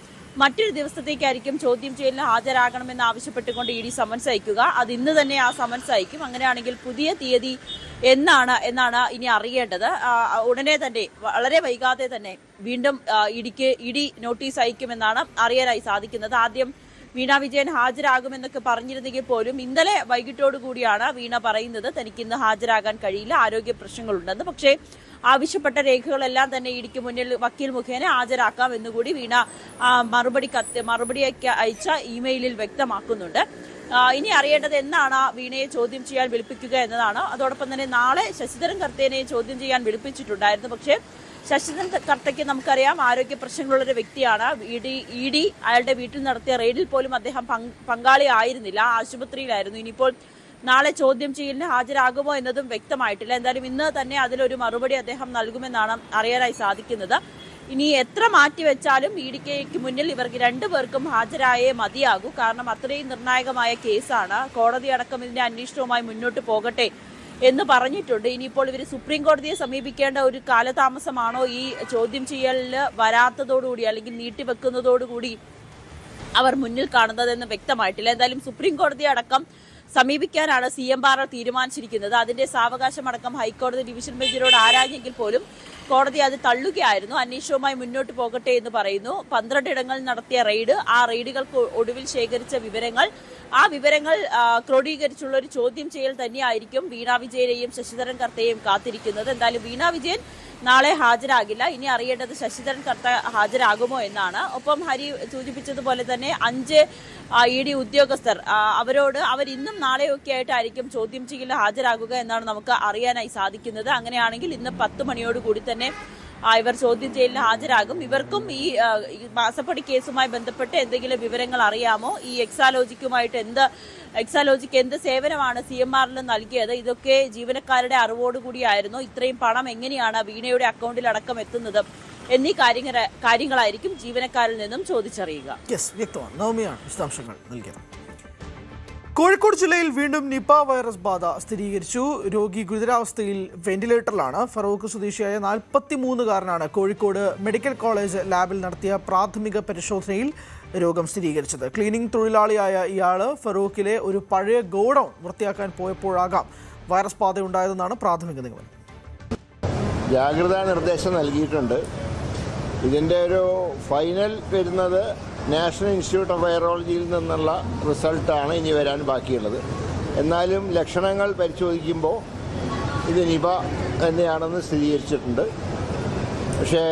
മറ്റൊരു ദിവസത്തേക്കായിരിക്കും ചോദ്യം ചെയ്യലിന് ഹാജരാകണമെന്ന് ആവശ്യപ്പെട്ടുകൊണ്ട് ED സമൻസ് അയക്കുക. അത് ഇന്ന് തന്നെ ആ സമൻസ് അയക്കും. അങ്ങനെയാണെങ്കിൽ പുതിയ തീയതി എന്നാണ് ഇനി അറിയേണ്ടത്. ഉടനെ തന്നെ, വളരെ വൈകാതെ തന്നെ വീണ്ടും ED നോട്ടീസ് അയക്കുമെന്നാണ് അറിയാനായി സാധിക്കുന്നത്. ആദ്യം വീണ വിജയൻ ഹാജരാകുമെന്നൊക്കെ പറഞ്ഞിരുന്നെങ്കിൽ പോലും ഇന്നലെ വൈകിട്ടോടു കൂടിയാണ് വീണ പറയുന്നത് തനിക്ക് ഇന്ന് ഹാജരാകാൻ കഴിയില്ല, ആരോഗ്യ പ്രശ്നങ്ങളുണ്ടെന്ന്. പക്ഷേ ആവശ്യപ്പെട്ട രേഖകളെല്ലാം തന്നെ EDക്ക് മുന്നിൽ വക്കീൽ മുഖേന ഹാജരാക്കാം എന്നുകൂടി വീണ മറുപടി അയച്ച ഇമെയിലിൽ വ്യക്തമാക്കുന്നുണ്ട്. ഇനി അറിയേണ്ടത് എന്നാണ് വീണയെ ചോദ്യം ചെയ്യാൻ വിളിപ്പിക്കുക എന്നതാണ്. അതോടൊപ്പം തന്നെ നാളെ ശശിധരൻ കർത്തേനെ ചോദ്യം ചെയ്യാൻ വിളിപ്പിച്ചിട്ടുണ്ടായിരുന്നു. പക്ഷേ ശശിധരൻ കർത്തയ്ക്ക് നമുക്കറിയാം ആരോഗ്യ പ്രശ്നങ്ങളുള്ളൊരു വ്യക്തിയാണ്. ED അയാളുടെ വീട്ടിൽ നടത്തിയ റെയ്ഡിൽ പോലും അദ്ദേഹം പങ്കാളിയായിരുന്നില്ല, ആശുപത്രിയിലായിരുന്നു. ഇനിയിപ്പോൾ നാളെ ചോദ്യം ചെയ്യലിന് ഹാജരാകുമോ എന്നതും വ്യക്തമായിട്ടില്ല. എന്തായാലും ഇന്ന് തന്നെ അതിലൊരു മറുപടി അദ്ദേഹം നൽകുമെന്നാണ് അറിയാനായി സാധിക്കുന്നത്. ഇനി എത്ര മാറ്റിവെച്ചാലും EDക്ക് മുന്നിൽ ഇവർക്ക് 2 പേർക്കും ഹാജരായേ മതിയാകൂ. കാരണം അത്രയും നിർണായകമായ കേസാണ്. കോടതി അടക്കം ഇതിന്റെ അന്വേഷണവുമായി മുന്നോട്ട് പോകട്ടെ എന്ന് പറഞ്ഞിട്ടുണ്ട്. ഇനിയിപ്പോൾ ഇവർ സുപ്രീം കോടതിയെ സമീപിക്കേണ്ട ഒരു കാലതാമസമാണോ ഈ ചോദ്യം ചെയ്യലിന് വരാത്തതോടുകൂടി അല്ലെങ്കിൽ നീട്ടിവെക്കുന്നതോടുകൂടി അവർ മുന്നിൽ കാണുന്നതെന്ന് വ്യക്തമായിട്ടില്ല. എന്തായാലും സുപ്രീം കോടതി അടക്കം സമീപിക്കാനാണ് CMRL തീരുമാനിച്ചിരിക്കുന്നത്. അതിന്റെ സാവകാശമടക്കം ഹൈക്കോടതി ഡിവിഷൻ ബെഞ്ചിനോട് ആരാഞ്ഞെങ്കിൽ പോലും കോടതി അത് തള്ളുകയായിരുന്നു. അന്വേഷണവുമായി മുന്നോട്ട് പോകട്ടെ എന്ന് പറയുന്നു. 12 ഇടങ്ങളിൽ നടത്തിയ റെയ്ഡ്, ആ റെയ്ഡുകൾക്ക് ഒടുവിൽ ശേഖരിച്ച വിവരങ്ങൾ, ആ വിവരങ്ങൾ ക്രോഡീകരിച്ചുള്ള ഒരു ചോദ്യം ചെയ്യൽ തന്നെയായിരിക്കും വീണ വിജയനെയും ശശിധരൻ കർത്തയെയും കാത്തിരിക്കുന്നത്. എന്തായാലും വീണ വിജയൻ നാളെ ഹാജരാകില്ല. ഇനി അറിയേണ്ടത് ശശിധരൻ കർത്ത ഹാജരാകുമോ എന്നാണ്. ഒപ്പം ഹരി സൂചിപ്പിച്ചതുപോലെ തന്നെ 5 ED ഉദ്യോഗസ്ഥർ അവർ ഇന്നും നാളെയൊക്കെ ആയിട്ടായിരിക്കും ചോദ്യം ചെയ്യലിന് ഹാജരാകുക എന്നാണ് നമുക്ക് അറിയാനായി സാധിക്കുന്നത്. അങ്ങനെയാണെങ്കിൽ ഇന്ന് 10 മണിയോടുകൂടി തന്നെ ഇവർ ചോദ്യം ചെയ്യലിന് ഹാജരാകും. ഇവർക്കും ഈ മാസപ്പടി കേസുമായി ബന്ധപ്പെട്ട് എന്തെങ്കിലും വിവരങ്ങൾ അറിയാമോ, ഈ എക്സാലോജിക്ക് എന്ത് സേവനമാണ് CMRL നൽകിയത്, ഇതൊക്കെ ജീവനക്കാരുടെ അറിവോടുകൂടിയായിരുന്നു. ഇത്രയും പണം എങ്ങനെയാണ് വീണയുടെ അക്കൗണ്ടിൽ അടക്കം എത്തുന്നത് എന്നീ കാര്യങ്ങളായിരിക്കും ജീവനക്കാരിൽ നിന്നും ചോദിച്ചറിയുക. വ്യക്തമാണ്. നവമിയാണ് വിശദാംശങ്ങൾ നൽകിയത്. കോഴിക്കോട് ജില്ലയിൽ വീണ്ടും നിപ വൈറസ് ബാധ സ്ഥിരീകരിച്ചു. രോഗി ഗുരുതരാവസ്ഥയിൽ വെന്റിലേറ്ററിലാണ്. ഫറൂഖ് സ്വദേശിയായ 43-കാരനാണ് കോഴിക്കോട് മെഡിക്കൽ കോളേജ് ലാബിൽ നടത്തിയ പ്രാഥമിക പരിശോധനയിൽ രോഗം സ്ഥിരീകരിച്ചത്. ക്ലീനിംഗ് തൊഴിലാളിയായ ഇയാൾ ഫറൂഖിലെ ഒരു പഴയ ഗോഡൌൺ വൃത്തിയാക്കാൻ പോയപ്പോഴാകാം വൈറസ് ബാധയുണ്ടായതെന്നാണ് പ്രാഥമിക നിഗമനം. ജാഗ്രതാ നിർദ്ദേശം നൽകിയിട്ടുണ്ട്. ഇതിൻ്റെ ഒരു ഫൈനൽ വരുന്നത് നാഷണൽ ഇൻസ്റ്റിറ്റ്യൂട്ട് ഓഫ് വൈറോളജിയിൽ നിന്നുള്ള റിസൾട്ടാണ് ഇനി വരാൻ ബാക്കിയുള്ളത്. എന്നാലും ലക്ഷണങ്ങൾ പരിശോധിക്കുമ്പോൾ ഇത് നിപ തന്നെയാണെന്ന് സ്ഥിരീകരിച്ചിട്ടുണ്ട്. പക്ഷേ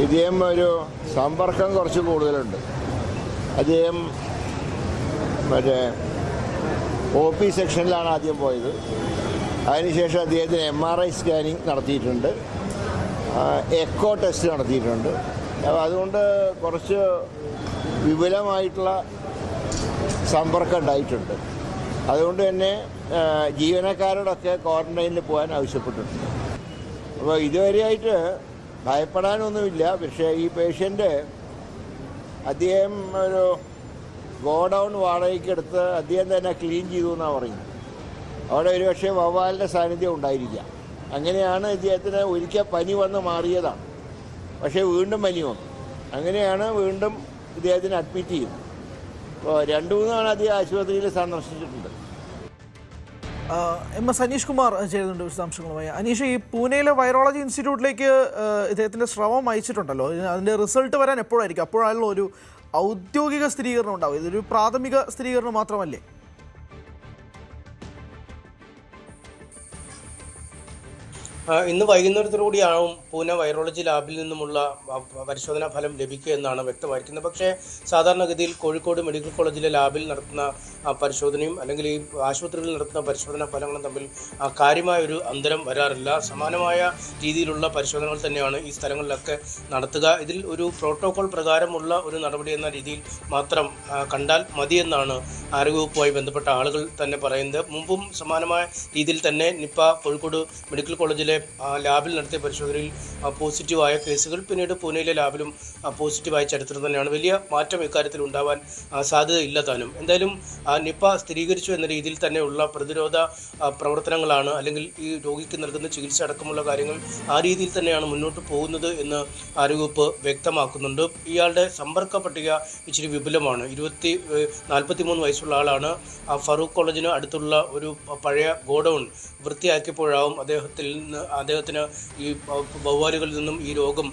ഇദ്ദേഹം ഒരു സമ്പർക്കം കുറച്ച് കൂടുതലുണ്ട്. അദ്ദേഹം മറ്റേ OP സെക്ഷനിലാണ് ആദ്യം പോയത്. അതിനുശേഷം അദ്ദേഹത്തിന് MRI സ്കാനിങ് നടത്തിയിട്ടുണ്ട്, എക്കോ ടെസ്റ്റ് നടത്തിയിട്ടുണ്ട്. അപ്പോൾ അതുകൊണ്ട് കുറച്ച് വിപുലമായിട്ടുള്ള സമ്പർക്കം ഉണ്ടായിട്ടുണ്ട്. അതുകൊണ്ട് തന്നെ ജീവനക്കാരോടൊക്കെ ക്വാറന്റൈനിൽ പോകാൻ ആവശ്യപ്പെട്ടിട്ടുണ്ട്. അപ്പോൾ ഇതുവരെയായിട്ട് ഭയപ്പെടാനൊന്നുമില്ല. പക്ഷേ ഈ പേഷ്യൻ്റ് അദ്ദേഹം ഒരു ഗോഡൗൺ വാടകയ്ക്കെടുത്ത് അദ്ദേഹം തന്നെ ക്ലീൻ ചെയ്തു എന്നാണ് പറയുന്നത്. അവിടെ ഒരുപക്ഷെ വവ്വാലിൻ്റെ സാന്നിധ്യം ഉണ്ടായിരിക്കാം. അങ്ങനെയാണ് ഇദ്ദേഹത്തിന് ഒരിക്കൽ പനി വന്ന് മാറിയതാണ്. പക്ഷേ വീണ്ടും പനി വന്നു. അങ്ങനെയാണ് വീണ്ടും ഇദ്ദേഹത്തിന് അഡ്മിറ്റ് ചെയ്തത്. അപ്പോൾ 2-3 തവണ അദ്ദേഹം ആശുപത്രിയിൽ സന്ദർശിച്ചിട്ടുണ്ട്. MS അനീഷ് കുമാർ ചെയ്യുന്നുണ്ട് വിശദാംശങ്ങളുമായി. അനീഷ്, ഈ പൂനെയിലെ വൈറോളജി ഇൻസ്റ്റിറ്റ്യൂട്ടിലേക്ക് ഇദ്ദേഹത്തിൻ്റെ സ്രവം അയച്ചിട്ടുണ്ടല്ലോ, അതിൻ്റെ റിസൾട്ട് വരാൻ എപ്പോഴായിരിക്കും? അപ്പോഴാണല്ലോ ഒരു ഔദ്യോഗിക സ്ഥിരീകരണം ഉണ്ടാവും. ഇതൊരു പ്രാഥമിക സ്ഥിരീകരണം മാത്രമല്ലേ? ഇന്ന് വൈകുന്നേരത്തോടുകൂടിയാവും പൂനെ വൈറോളജി ലാബിൽ നിന്നുമുള്ള പരിശോധനാ ഫലം ലഭിക്കുക എന്നാണ് വ്യക്തമായിരിക്കുന്നത്. പക്ഷേ സാധാരണഗതിയിൽ കോഴിക്കോട് മെഡിക്കൽ കോളേജിലെ ലാബിൽ നടത്തുന്ന പരിശോധനയും അല്ലെങ്കിൽ ഈ ആശുപത്രികളിൽ നടത്തുന്ന പരിശോധനാ ഫലങ്ങളും തമ്മിൽ കാര്യമായ ഒരു അന്തരം വരാറില്ല. സമാനമായ രീതിയിലുള്ള പരിശോധനകൾ തന്നെയാണ് ഈ സ്ഥലങ്ങളിലൊക്കെ നടത്തുക. ഇതിൽ ഒരു പ്രോട്ടോകോൾ പ്രകാരമുള്ള ഒരു നടപടി എന്ന രീതിയിൽ മാത്രം കണ്ടാൽ മതിയെന്നാണ് ആരോഗ്യവകുപ്പുമായി ബന്ധപ്പെട്ട ആളുകൾ തന്നെ പറയുന്നത്. മുമ്പും സമാനമായ രീതിയിൽ തന്നെ നിപ കോഴിക്കോട് മെഡിക്കൽ കോളേജിലെ ലാബിൽ നടത്തിയ പരിശോധനയിൽ പോസിറ്റീവായ കേസുകൾ പിന്നീട് പൂനെയിലെ ലാബിലും പോസിറ്റീവായ ചരിത്രം തന്നെയാണ്. വലിയ മാറ്റം ഇക്കാര്യത്തിൽ ഉണ്ടാവാൻ സാധ്യതയില്ല താനും. എന്തായാലും നിപ സ്ഥിരീകരിച്ചു എന്ന രീതിയിൽ തന്നെയുള്ള പ്രതിരോധ പ്രവർത്തനങ്ങളാണ്, അല്ലെങ്കിൽ ഈ രോഗിക്ക് നൽകുന്ന ചികിത്സ അടക്കമുള്ള കാര്യങ്ങൾ ആ രീതിയിൽ തന്നെയാണ് മുന്നോട്ട് പോകുന്നത് എന്ന് ആരോഗ്യവകുപ്പ് വ്യക്തമാക്കുന്നുണ്ട്. ഇയാളുടെ സമ്പർക്ക പട്ടിക ഇച്ചിരി വിപുലമാണ്. 43 വയസ്സുള്ള ആളാണ്. ഫറൂഖ് കോളേജിന് അടുത്തുള്ള ഒരു പഴയ ഗോഡൗൺ വൃത്തിയാക്കിയപ്പോഴാവും അദ്ദേഹത്തിന് ഈ വവ്വാലുകളിൽ നിന്നും ഈ രോഗം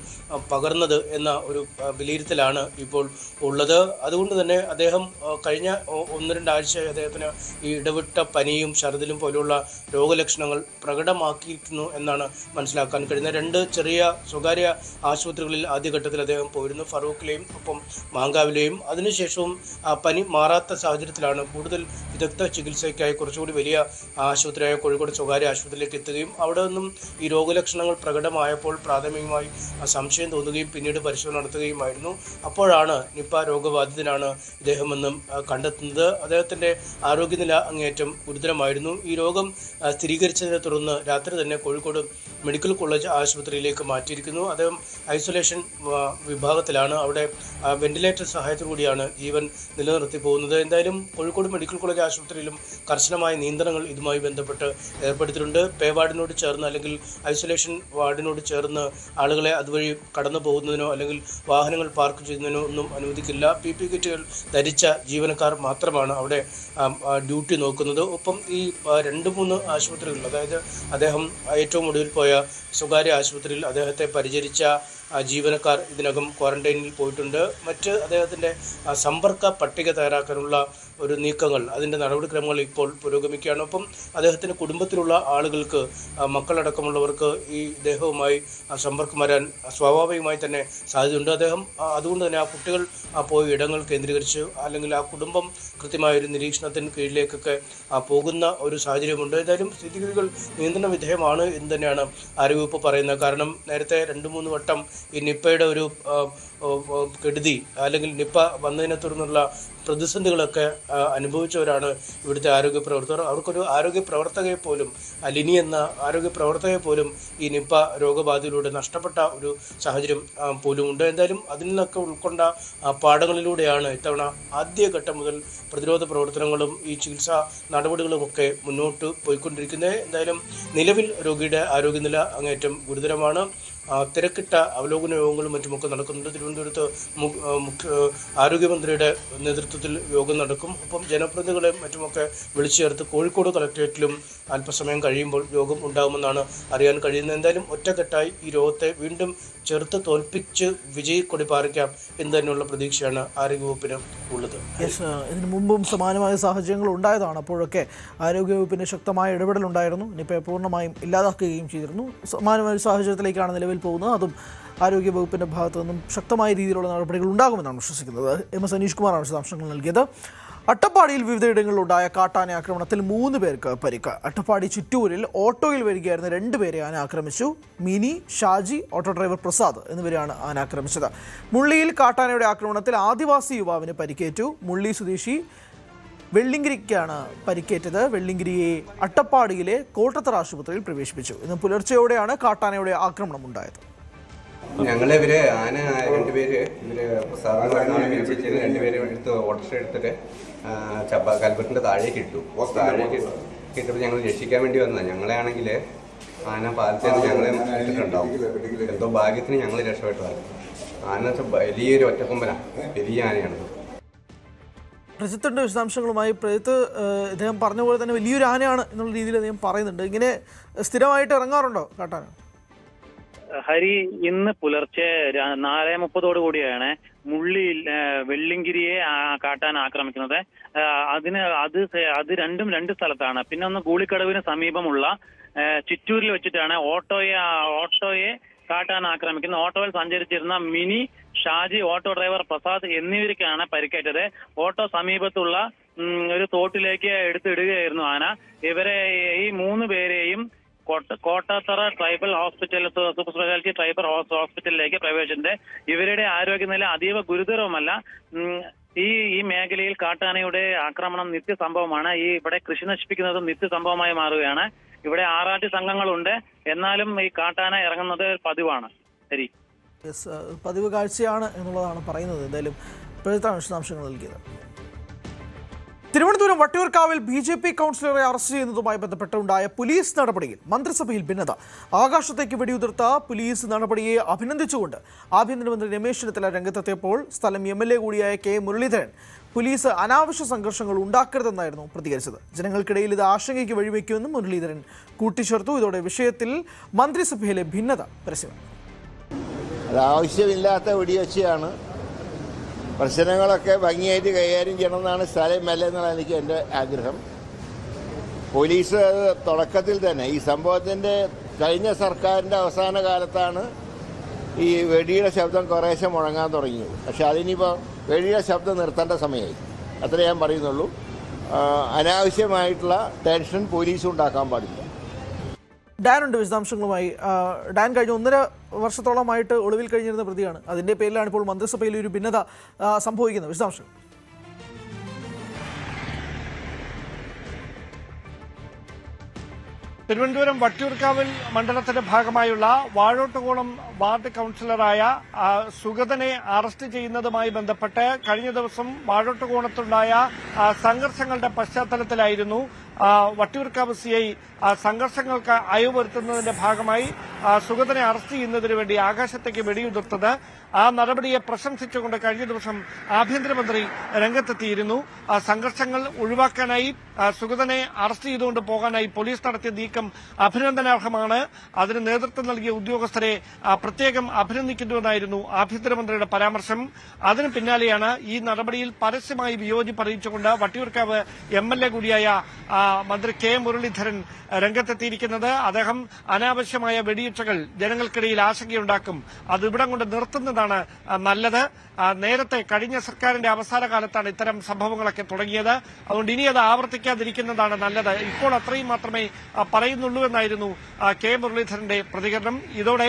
പകർന്നത് എന്ന ഒരു വിലയിരുത്തലാണ് ഇപ്പോൾ ഉള്ളത്. അതുകൊണ്ട് തന്നെ അദ്ദേഹം കഴിഞ്ഞ 1-2 ആഴ്ചയായി അദ്ദേഹത്തിന് ഈ ഇടവിട്ട പനിയും ഛർദിലും പോലുള്ള രോഗലക്ഷണങ്ങൾ പ്രകടമാക്കിയിരുന്നു എന്നാണ് മനസ്സിലാക്കാൻ കഴിയുന്നത്. 2 ചെറിയ സ്വകാര്യ ആശുപത്രികളിൽ ആദ്യഘട്ടത്തിൽ അദ്ദേഹം പോയിരുന്നു, ഫറൂഖിലെയും ഒപ്പം മാങ്കാവിലെയും. അതിനുശേഷവും പനി മാറാത്ത സാഹചര്യത്തിലാണ് കൂടുതൽ വിദഗ്ധ ചികിത്സയ്ക്കായി കുറച്ചുകൂടി വലിയ ആശുപത്രിയായ കോഴിക്കോട് സ്വകാര്യ ആശുപത്രിയിലേക്ക് എത്തുകയും അവിടെ നിന്നും ഈ രോഗലക്ഷണങ്ങൾ പ്രകടമായപ്പോൾ പ്രാഥമികമായി സംശയം തോന്നുകയും പിന്നീട് പരിശോധന നടത്തുകയുമായിരുന്നു. അപ്പോഴാണ് നിപ രോഗബാധിതനാണ് ഇദ്ദേഹമെന്നും കണ്ടെത്തുന്നത്. അദ്ദേഹത്തിൻ്റെ ആരോഗ്യനില അങ്ങേയറ്റം ഗുരുതരമായിരുന്നു. ഈ രോഗം സ്ഥിരീകരിച്ചതിനെ തുടർന്ന് രാത്രി തന്നെ കോഴിക്കോട് മെഡിക്കൽ കോളേജ് ആശുപത്രിയിലേക്ക് മാറ്റിയിരിക്കുന്നു. അദ്ദേഹം ഐസൊലേഷൻ വിഭാഗത്തിലാണ്. അവിടെ വെന്റിലേറ്റർ സഹായത്തോടുകൂടിയാണ് ജീവൻ നിലനിർത്തി പോകുന്നത്. എന്തായാലും കോഴിക്കോട് മെഡിക്കൽ കോളേജ് ആശുപത്രിയിലും കർശനമായ നിയന്ത്രണങ്ങൾ ഇതുമായി ബന്ധപ്പെട്ട് ഏർപ്പെടുത്തിയിട്ടുണ്ട്. പേ വാർഡിനോട് ചേർന്ന് അല്ലെങ്കിൽ ഐസൊലേഷൻ വാർഡിനോട് ചേർന്ന് ആളുകളെ അതുവഴി കടന്നു പോകുന്നതിനോ അല്ലെങ്കിൽ വാഹനങ്ങൾ പാർക്ക് ചെയ്യുന്നതിനോ ഒന്നും അനുവദിക്കില്ല. PP കിറ്റുകൾ ധരിച്ച ജീവനക്കാർ മാത്രമാണ് അവിടെ ഡ്യൂട്ടി നോക്കുന്നത്. ഒപ്പം ഈ 2-3 ആശുപത്രികളിൽ, അതായത് അദ്ദേഹം ഏറ്റവും ഒടുവിൽ പോയ സ്വകാര്യ ആശുപത്രിയിൽ അദ്ദേഹത്തെ പരിചരിച്ച ജീവനക്കാർ ഇതിനകം ക്വാറന്റൈനിൽ പോയിട്ടുണ്ട്. മറ്റ് അദ്ദേഹത്തിൻ്റെ സമ്പർക്ക പട്ടിക തയ്യാറാക്കാനുള്ള ഒരു നീക്കങ്ങൾ, അതിൻ്റെ നടപടിക്രമങ്ങൾ ഇപ്പോൾ പുരോഗമിക്കുകയാണ്. ഒപ്പം അദ്ദേഹത്തിൻ്റെ കുടുംബത്തിലുള്ള ആളുകൾക്ക്, മക്കളടക്കമുള്ളവർക്ക് ഈ ഇദ്ദേഹവുമായി സമ്പർക്കം വരാൻ സ്വാഭാവികമായി തന്നെ സാധ്യതയുണ്ട്. അതുകൊണ്ട് തന്നെ ആ കുട്ടികൾ പോയ ഇടങ്ങൾ കേന്ദ്രീകരിച്ച് അല്ലെങ്കിൽ ആ കുടുംബം കൃത്യമായൊരു നിരീക്ഷണത്തിന് കീഴിലേക്കൊക്കെ പോകുന്ന ഒരു സാഹചര്യമുണ്ട്. ഏതായാലും സ്ഥിതിഗതികൾ നിയന്ത്രണ വിധേയമാണ് എന്ന് തന്നെയാണ് ആരോഗ്യവകുപ്പ് പറയുന്നത്. കാരണം നേരത്തെ 2-3 വട്ടം ഈ നിപ്പയുടെ ഒരു കെടുതി അല്ലെങ്കിൽ നിപ്പ വന്നതിനെ തുടർന്നുള്ള പ്രതിസന്ധികളൊക്കെ അനുഭവിച്ചവരാണ് ഇവിടുത്തെ ആരോഗ്യ പ്രവർത്തകർ. അവർക്കൊരു ആരോഗ്യ പ്രവർത്തകയെ പോലും, ലിനി എന്ന ആരോഗ്യ പ്രവർത്തകയെ പോലും ഈ നിപ്പ രോഗബാധയിലൂടെ നഷ്ടപ്പെട്ട ഒരു സാഹചര്യം പോലും ഉണ്ട്. എന്തായാലും അതിൽ നിന്നൊക്കെ ഉൾക്കൊണ്ട പാഠങ്ങളിലൂടെയാണ് ഇത്തവണ ആദ്യഘട്ടം മുതൽ പ്രതിരോധ പ്രവർത്തനങ്ങളും ഈ ചികിത്സാ നടപടികളുമൊക്കെ മുന്നോട്ട് പോയിക്കൊണ്ടിരിക്കുന്നത്. എന്തായാലും നിലവിൽ രോഗിയുടെ ആരോഗ്യനില അങ്ങേറ്റം ഗുരുതരമാണ്. തിരക്കിട്ട അവലോകന യോഗങ്ങളും മറ്റുമൊക്കെ നടക്കുന്നുണ്ട്. തിരുവനന്തപുരത്ത് ആരോഗ്യമന്ത്രിയുടെ നേതൃത്വത്തിൽ യോഗം നടക്കും. ഒപ്പം ജനപ്രതിനിധികളെ മറ്റുമൊക്കെ വിളിച്ചു ചേർത്ത് കോഴിക്കോട് കളക്ടറേറ്റിലും അല്പസമയം കഴിയുമ്പോൾ യോഗം ഉണ്ടാകുമെന്നാണ് അറിയാൻ കഴിയുന്നത്. എന്തായാലും ഒറ്റക്കെട്ടായി ഈ രോഗത്തെ വീണ്ടും ചെറുത്ത് തോൽപ്പിച്ച് വിജയിക്കൊടി പാറിക്കാം എന്ന് തന്നെയുള്ള പ്രതീക്ഷയാണ് ആരോഗ്യവകുപ്പിന് ഉള്ളത്. ഇതിനു മുമ്പും സമാനമായ സാഹചര്യങ്ങൾ ഉണ്ടായതാണ്. അപ്പോഴൊക്കെ ആരോഗ്യവകുപ്പിന് ശക്തമായ ഇടപെടലുണ്ടായിരുന്നു. നിപ്പയെ പൂർണ്ണമായും ഇല്ലാതാക്കുകയും ചെയ്തിരുന്നു. സമാനമായ സാഹചര്യത്തിലേക്കാണ് നിലവിൽ പോകുന്നത്. അതും ആരോഗ്യവകുപ്പിൻ്റെ ഭാഗത്തു നിന്നും ശക്തമായ രീതിയിലുള്ള നടപടികൾ ഉണ്ടാകുമെന്നാണ് വിശ്വസിക്കുന്നത്. MS അനീഷ് കുമാറാണ് വിശദാംശങ്ങൾ നൽകിയത്. അട്ടപ്പാടിയിൽ വിവിധയിടങ്ങളിലുണ്ടായ കാട്ടാന ആക്രമണത്തിൽ 3 പേർക്ക് പരിക്ക്. അട്ടപ്പാടി ചിറ്റൂരിൽ ഓട്ടോയിൽ വരികയായിരുന്ന 2 പേരെ ആന ആക്രമിച്ചു. Mini, Shaji, auto driver Prasad എന്നിവരെയാണ് ആന ആക്രമിച്ചത്. മുള്ളിയിൽ കാട്ടാനയുടെ ആക്രമണത്തിൽ ആദിവാസി യുവാവിന് പരിക്കേറ്റു. മുള്ളി സ്വദേശി വെള്ളിങ്കിരിക്കാണ് പരിക്കേറ്റത്. വെള്ളിങ്കിരിയെ അട്ടപ്പാടിയിലെ കോട്ടത്തറ ആശുപത്രിയിൽ പ്രവേശിപ്പിച്ചു. ഇന്ന് പുലർച്ചെയോടെയാണ് കാട്ടാനയുടെ ആക്രമണം ഉണ്ടായത്. ഞങ്ങളിവര് ആന 2 പേര് സാധാരണ 2 പേര് എടുത്ത് ഓട്ടോറിക്ഷ എടുത്തിട്ട് കൽപ്പറ്റിന്റെ താഴേക്ക് ഇട്ടു. താഴേക്ക് ഇട്ടപ്പോൾ ഞങ്ങൾ രക്ഷിക്കാൻ വേണ്ടി വന്നതാണ്. ഞങ്ങളെ ആണെങ്കിൽ ആന പാലത്തിൽ ഞങ്ങളെ ഇട്ടിട്ടുണ്ടാവും. എന്തോ ഭാഗ്യത്തിന് ഞങ്ങൾ രക്ഷപ്പെട്ടതാണ്. ആന വലിയൊരു ഒറ്റക്കൊമ്പനാണ്, വലിയ ആനയാണ്. പ്രജിത്തിന്റെ വിശദാംശങ്ങളുമായി. പ്രജിത്ത്, ഇദ്ദേഹം പറഞ്ഞ പോലെ തന്നെ വലിയൊരു ആനയാണ് എന്നുള്ള രീതിയിൽ അദ്ദേഹം പറയുന്നുണ്ട്. ഇങ്ങനെ സ്ഥിരമായിട്ട് ഇറങ്ങാറുണ്ടോ കാട്ടാന? ഹരി, ഇന്ന് പുലർച്ചെ 4:30 മുള്ളിയിൽ വെള്ളിങ്കിരിയെ കാട്ടാൻ ആക്രമിക്കുന്നത്. അത് രണ്ടും 2 സ്ഥലത്താണ്. പിന്നെ ഒന്ന് ഗൂളിക്കടവിന് സമീപമുള്ള ചിറ്റൂരിൽ വെച്ചിട്ടാണ് ഓട്ടോയെ കാട്ടാൻ ആക്രമിക്കുന്നത്. ഓട്ടോയിൽ സഞ്ചരിച്ചിരുന്ന mini, Shaji, auto driver Prasad എന്നിവർക്കാണ് പരിക്കേറ്റത്. ഓട്ടോ സമീപത്തുള്ള ഒരു തോട്ടിലേക്ക് എടുത്തിടുകയായിരുന്നു ആന. ഈ 3 പേരെയും Kottathara tribal hospital, super speciality tribal ഹോസ്പിറ്റലിലേക്ക് പ്രവേശിച്ചിട്ടുണ്ട്. ഇവരുടെ ആരോഗ്യനില അതീവ ഗുരുതരവുമല്ല. ഈ മേഖലയിൽ കാട്ടാനയുടെ ആക്രമണം നിത്യസംഭവമാണ്. ഇവിടെ കൃഷി നശിപ്പിക്കുന്നതും നിത്യസംഭവമായി മാറുകയാണ്. ഇവിടെ ആറാട്ടി സംഘങ്ങളുണ്ട്. എന്നാലും ഈ കാട്ടാന ഇറങ്ങുന്നത് പതിവാണ്. ശരി, പതിവ് കാഴ്ചയാണ് എന്നുള്ളതാണ് പറയുന്നത്. എന്തായാലും പ്രജിത്താണ് വിശദാംശങ്ങൾ നൽകിയത്. തിരുവനന്തപുരം വട്ടിയൂർക്കാവിൽ BJP കൗൺസിലറെ അറസ്റ്റ് ചെയ്യുന്നതുമായി ബന്ധപ്പെട്ടുണ്ടായ പോലീസ് നടപടിയിൽ മന്ത്രിസഭയിൽ ഭിന്നത. ആകാശത്തേക്ക് വെടിയുതിർത്ത പോലീസ് നടപടിയെ അഭിനന്ദിച്ചുകൊണ്ട് ആഭ്യന്തരമന്ത്രി രമേശ് ചെന്നിത്തല രംഗത്തെത്തിയപ്പോൾ സ്ഥലം MLA കൂടിയായ K മുരളീധരൻ പോലീസ് അനാവശ്യ സംഘർഷങ്ങൾ ഉണ്ടാക്കരുതെന്നായിരുന്നു പ്രതികരിച്ചത്. ജനങ്ങൾക്കിടയിൽ ഇത് ആശങ്കയ്ക്ക് വഴിവെക്കുമെന്നും മുരളീധരൻ കൂട്ടിച്ചേർത്തു. ഇതോടെ വിഷയത്തിൽ മന്ത്രിസഭയിലെ ഭിന്നത പരസ്യമായി. ആവശ്യമില്ലാത്ത വെടിവെച്ചാണ്. പ്രശ്നങ്ങളൊക്കെ ഭംഗിയായിട്ട് കൈകാര്യം ചെയ്യണമെന്നാണ് സ്ഥലം MLA എന്നാണ് എൻ്റെ ആഗ്രഹം. പോലീസ് തുടക്കത്തിൽ തന്നെ ഈ സംഭവത്തിൻ്റെ കഴിഞ്ഞ സർക്കാരിൻ്റെ അവസാന കാലത്താണ് ഈ വെടിയുടെ ശബ്ദം കുറേശ്ശെ മുഴങ്ങാൻ തുടങ്ങിയത്. പക്ഷെ അതിനിപ്പോൾ വെടിയുടെ ശബ്ദം നിർത്തേണ്ട സമയമായി. അത്രേ ഞാൻ പറയുന്നുള്ളൂ. അനാവശ്യമായിട്ടുള്ള ടെൻഷൻ പോലീസ് ഉണ്ടാക്കാൻ പാടില്ല. ഡാനുണ്ട് വിശദാംശങ്ങളുമായി. ഡാൻ കഴിഞ്ഞ 1.5 വർഷത്തോളമായിട്ട് ഒളിവിൽ കഴിഞ്ഞിരുന്ന പ്രതിയാണ്. അതിൻ്റെ പേരിലാണ് ഇപ്പോൾ മന്ത്രിസഭയിൽ ഒരു ഭിന്നത സംഭവിക്കുന്നത്. വിശദാംശം. തിരുവനന്തപുരം വട്ടിയൂർക്കാവിൽ മണ്ഡലത്തിന്റെ ഭാഗമായുള്ള വാഴോട്ടുകോണം വാർഡ് കൗൺസിലറായ സുഗതനെ അറസ്റ്റ് ചെയ്യുന്നതുമായി ബന്ധപ്പെട്ട് കഴിഞ്ഞ ദിവസം വാഴോട്ടുകോണത്തുണ്ടായ സംഘർഷങ്ങളുടെ പശ്ചാത്തലത്തിലായിരുന്നു വട്ടിയൂർക്കാവ് CI സംഘർഷങ്ങൾക്ക് അയവ് വരുത്തുന്നതിന്റെ ഭാഗമായി സുഗതനെ അറസ്റ്റ് ചെയ്യുന്നതിന് വേണ്ടി ആകാശത്തേക്ക് വെടിയുതിർത്തത്. ആ നടപടിയെ പ്രശംസിച്ചുകൊണ്ട് കഴിഞ്ഞ ദിവസം ആഭ്യന്തരമന്ത്രി രംഗത്തെത്തിയിരുന്നു. സംഘർഷങ്ങൾ ഒഴിവാക്കാനായി സുഗതനെ അറസ്റ്റ് ചെയ്തുകൊണ്ട് പോകാനായി പോലീസ് നടത്തിയ നീക്കം അഭിനന്ദനാർഹമാണ്. അതിന് നേതൃത്വം നൽകിയ ഉദ്യോഗസ്ഥരെ പ്രത്യേകം അഭിനന്ദിക്കുന്നുവെന്നായിരുന്നു ആഭ്യന്തരമന്ത്രിയുടെ പരാമർശം. അതിന് പിന്നാലെയാണ് ഈ നടപടിയിൽ പരസ്യമായി വിയോജിപ്പ് അറിയിച്ചുകൊണ്ട് വട്ടിയൂർക്കാവ് MLA കൂടിയായ മന്ത്രി K മുരളീധരൻ രംഗത്തെത്തിയിരിക്കുന്നത്. അദ്ദേഹം അനാവശ്യമായ വെടിയുച്ചകൾ ജനങ്ങൾക്കിടയിൽ ആശങ്കയുണ്ടാക്കും, അത് ഇവിടം കൊണ്ട് നിർത്തുന്നതാണ് നല്ലത്. നേരത്തെ കഴിഞ്ഞ സർക്കാരിന്റെ അവസാന കാലത്താണ് ഇത്തരം സംഭവങ്ങളൊക്കെ തുടങ്ങിയത്. അതുകൊണ്ട് ഇനി അത് ആവർത്തിക്കാതിരിക്കുന്നതാണ് നല്ലത്. ഇപ്പോൾ അത്രയും മാത്രമേ പറയുന്നുള്ളൂ എന്നായിരുന്നു K മുരളീധരന്റെ പ്രതികരണം. ഇതോടെ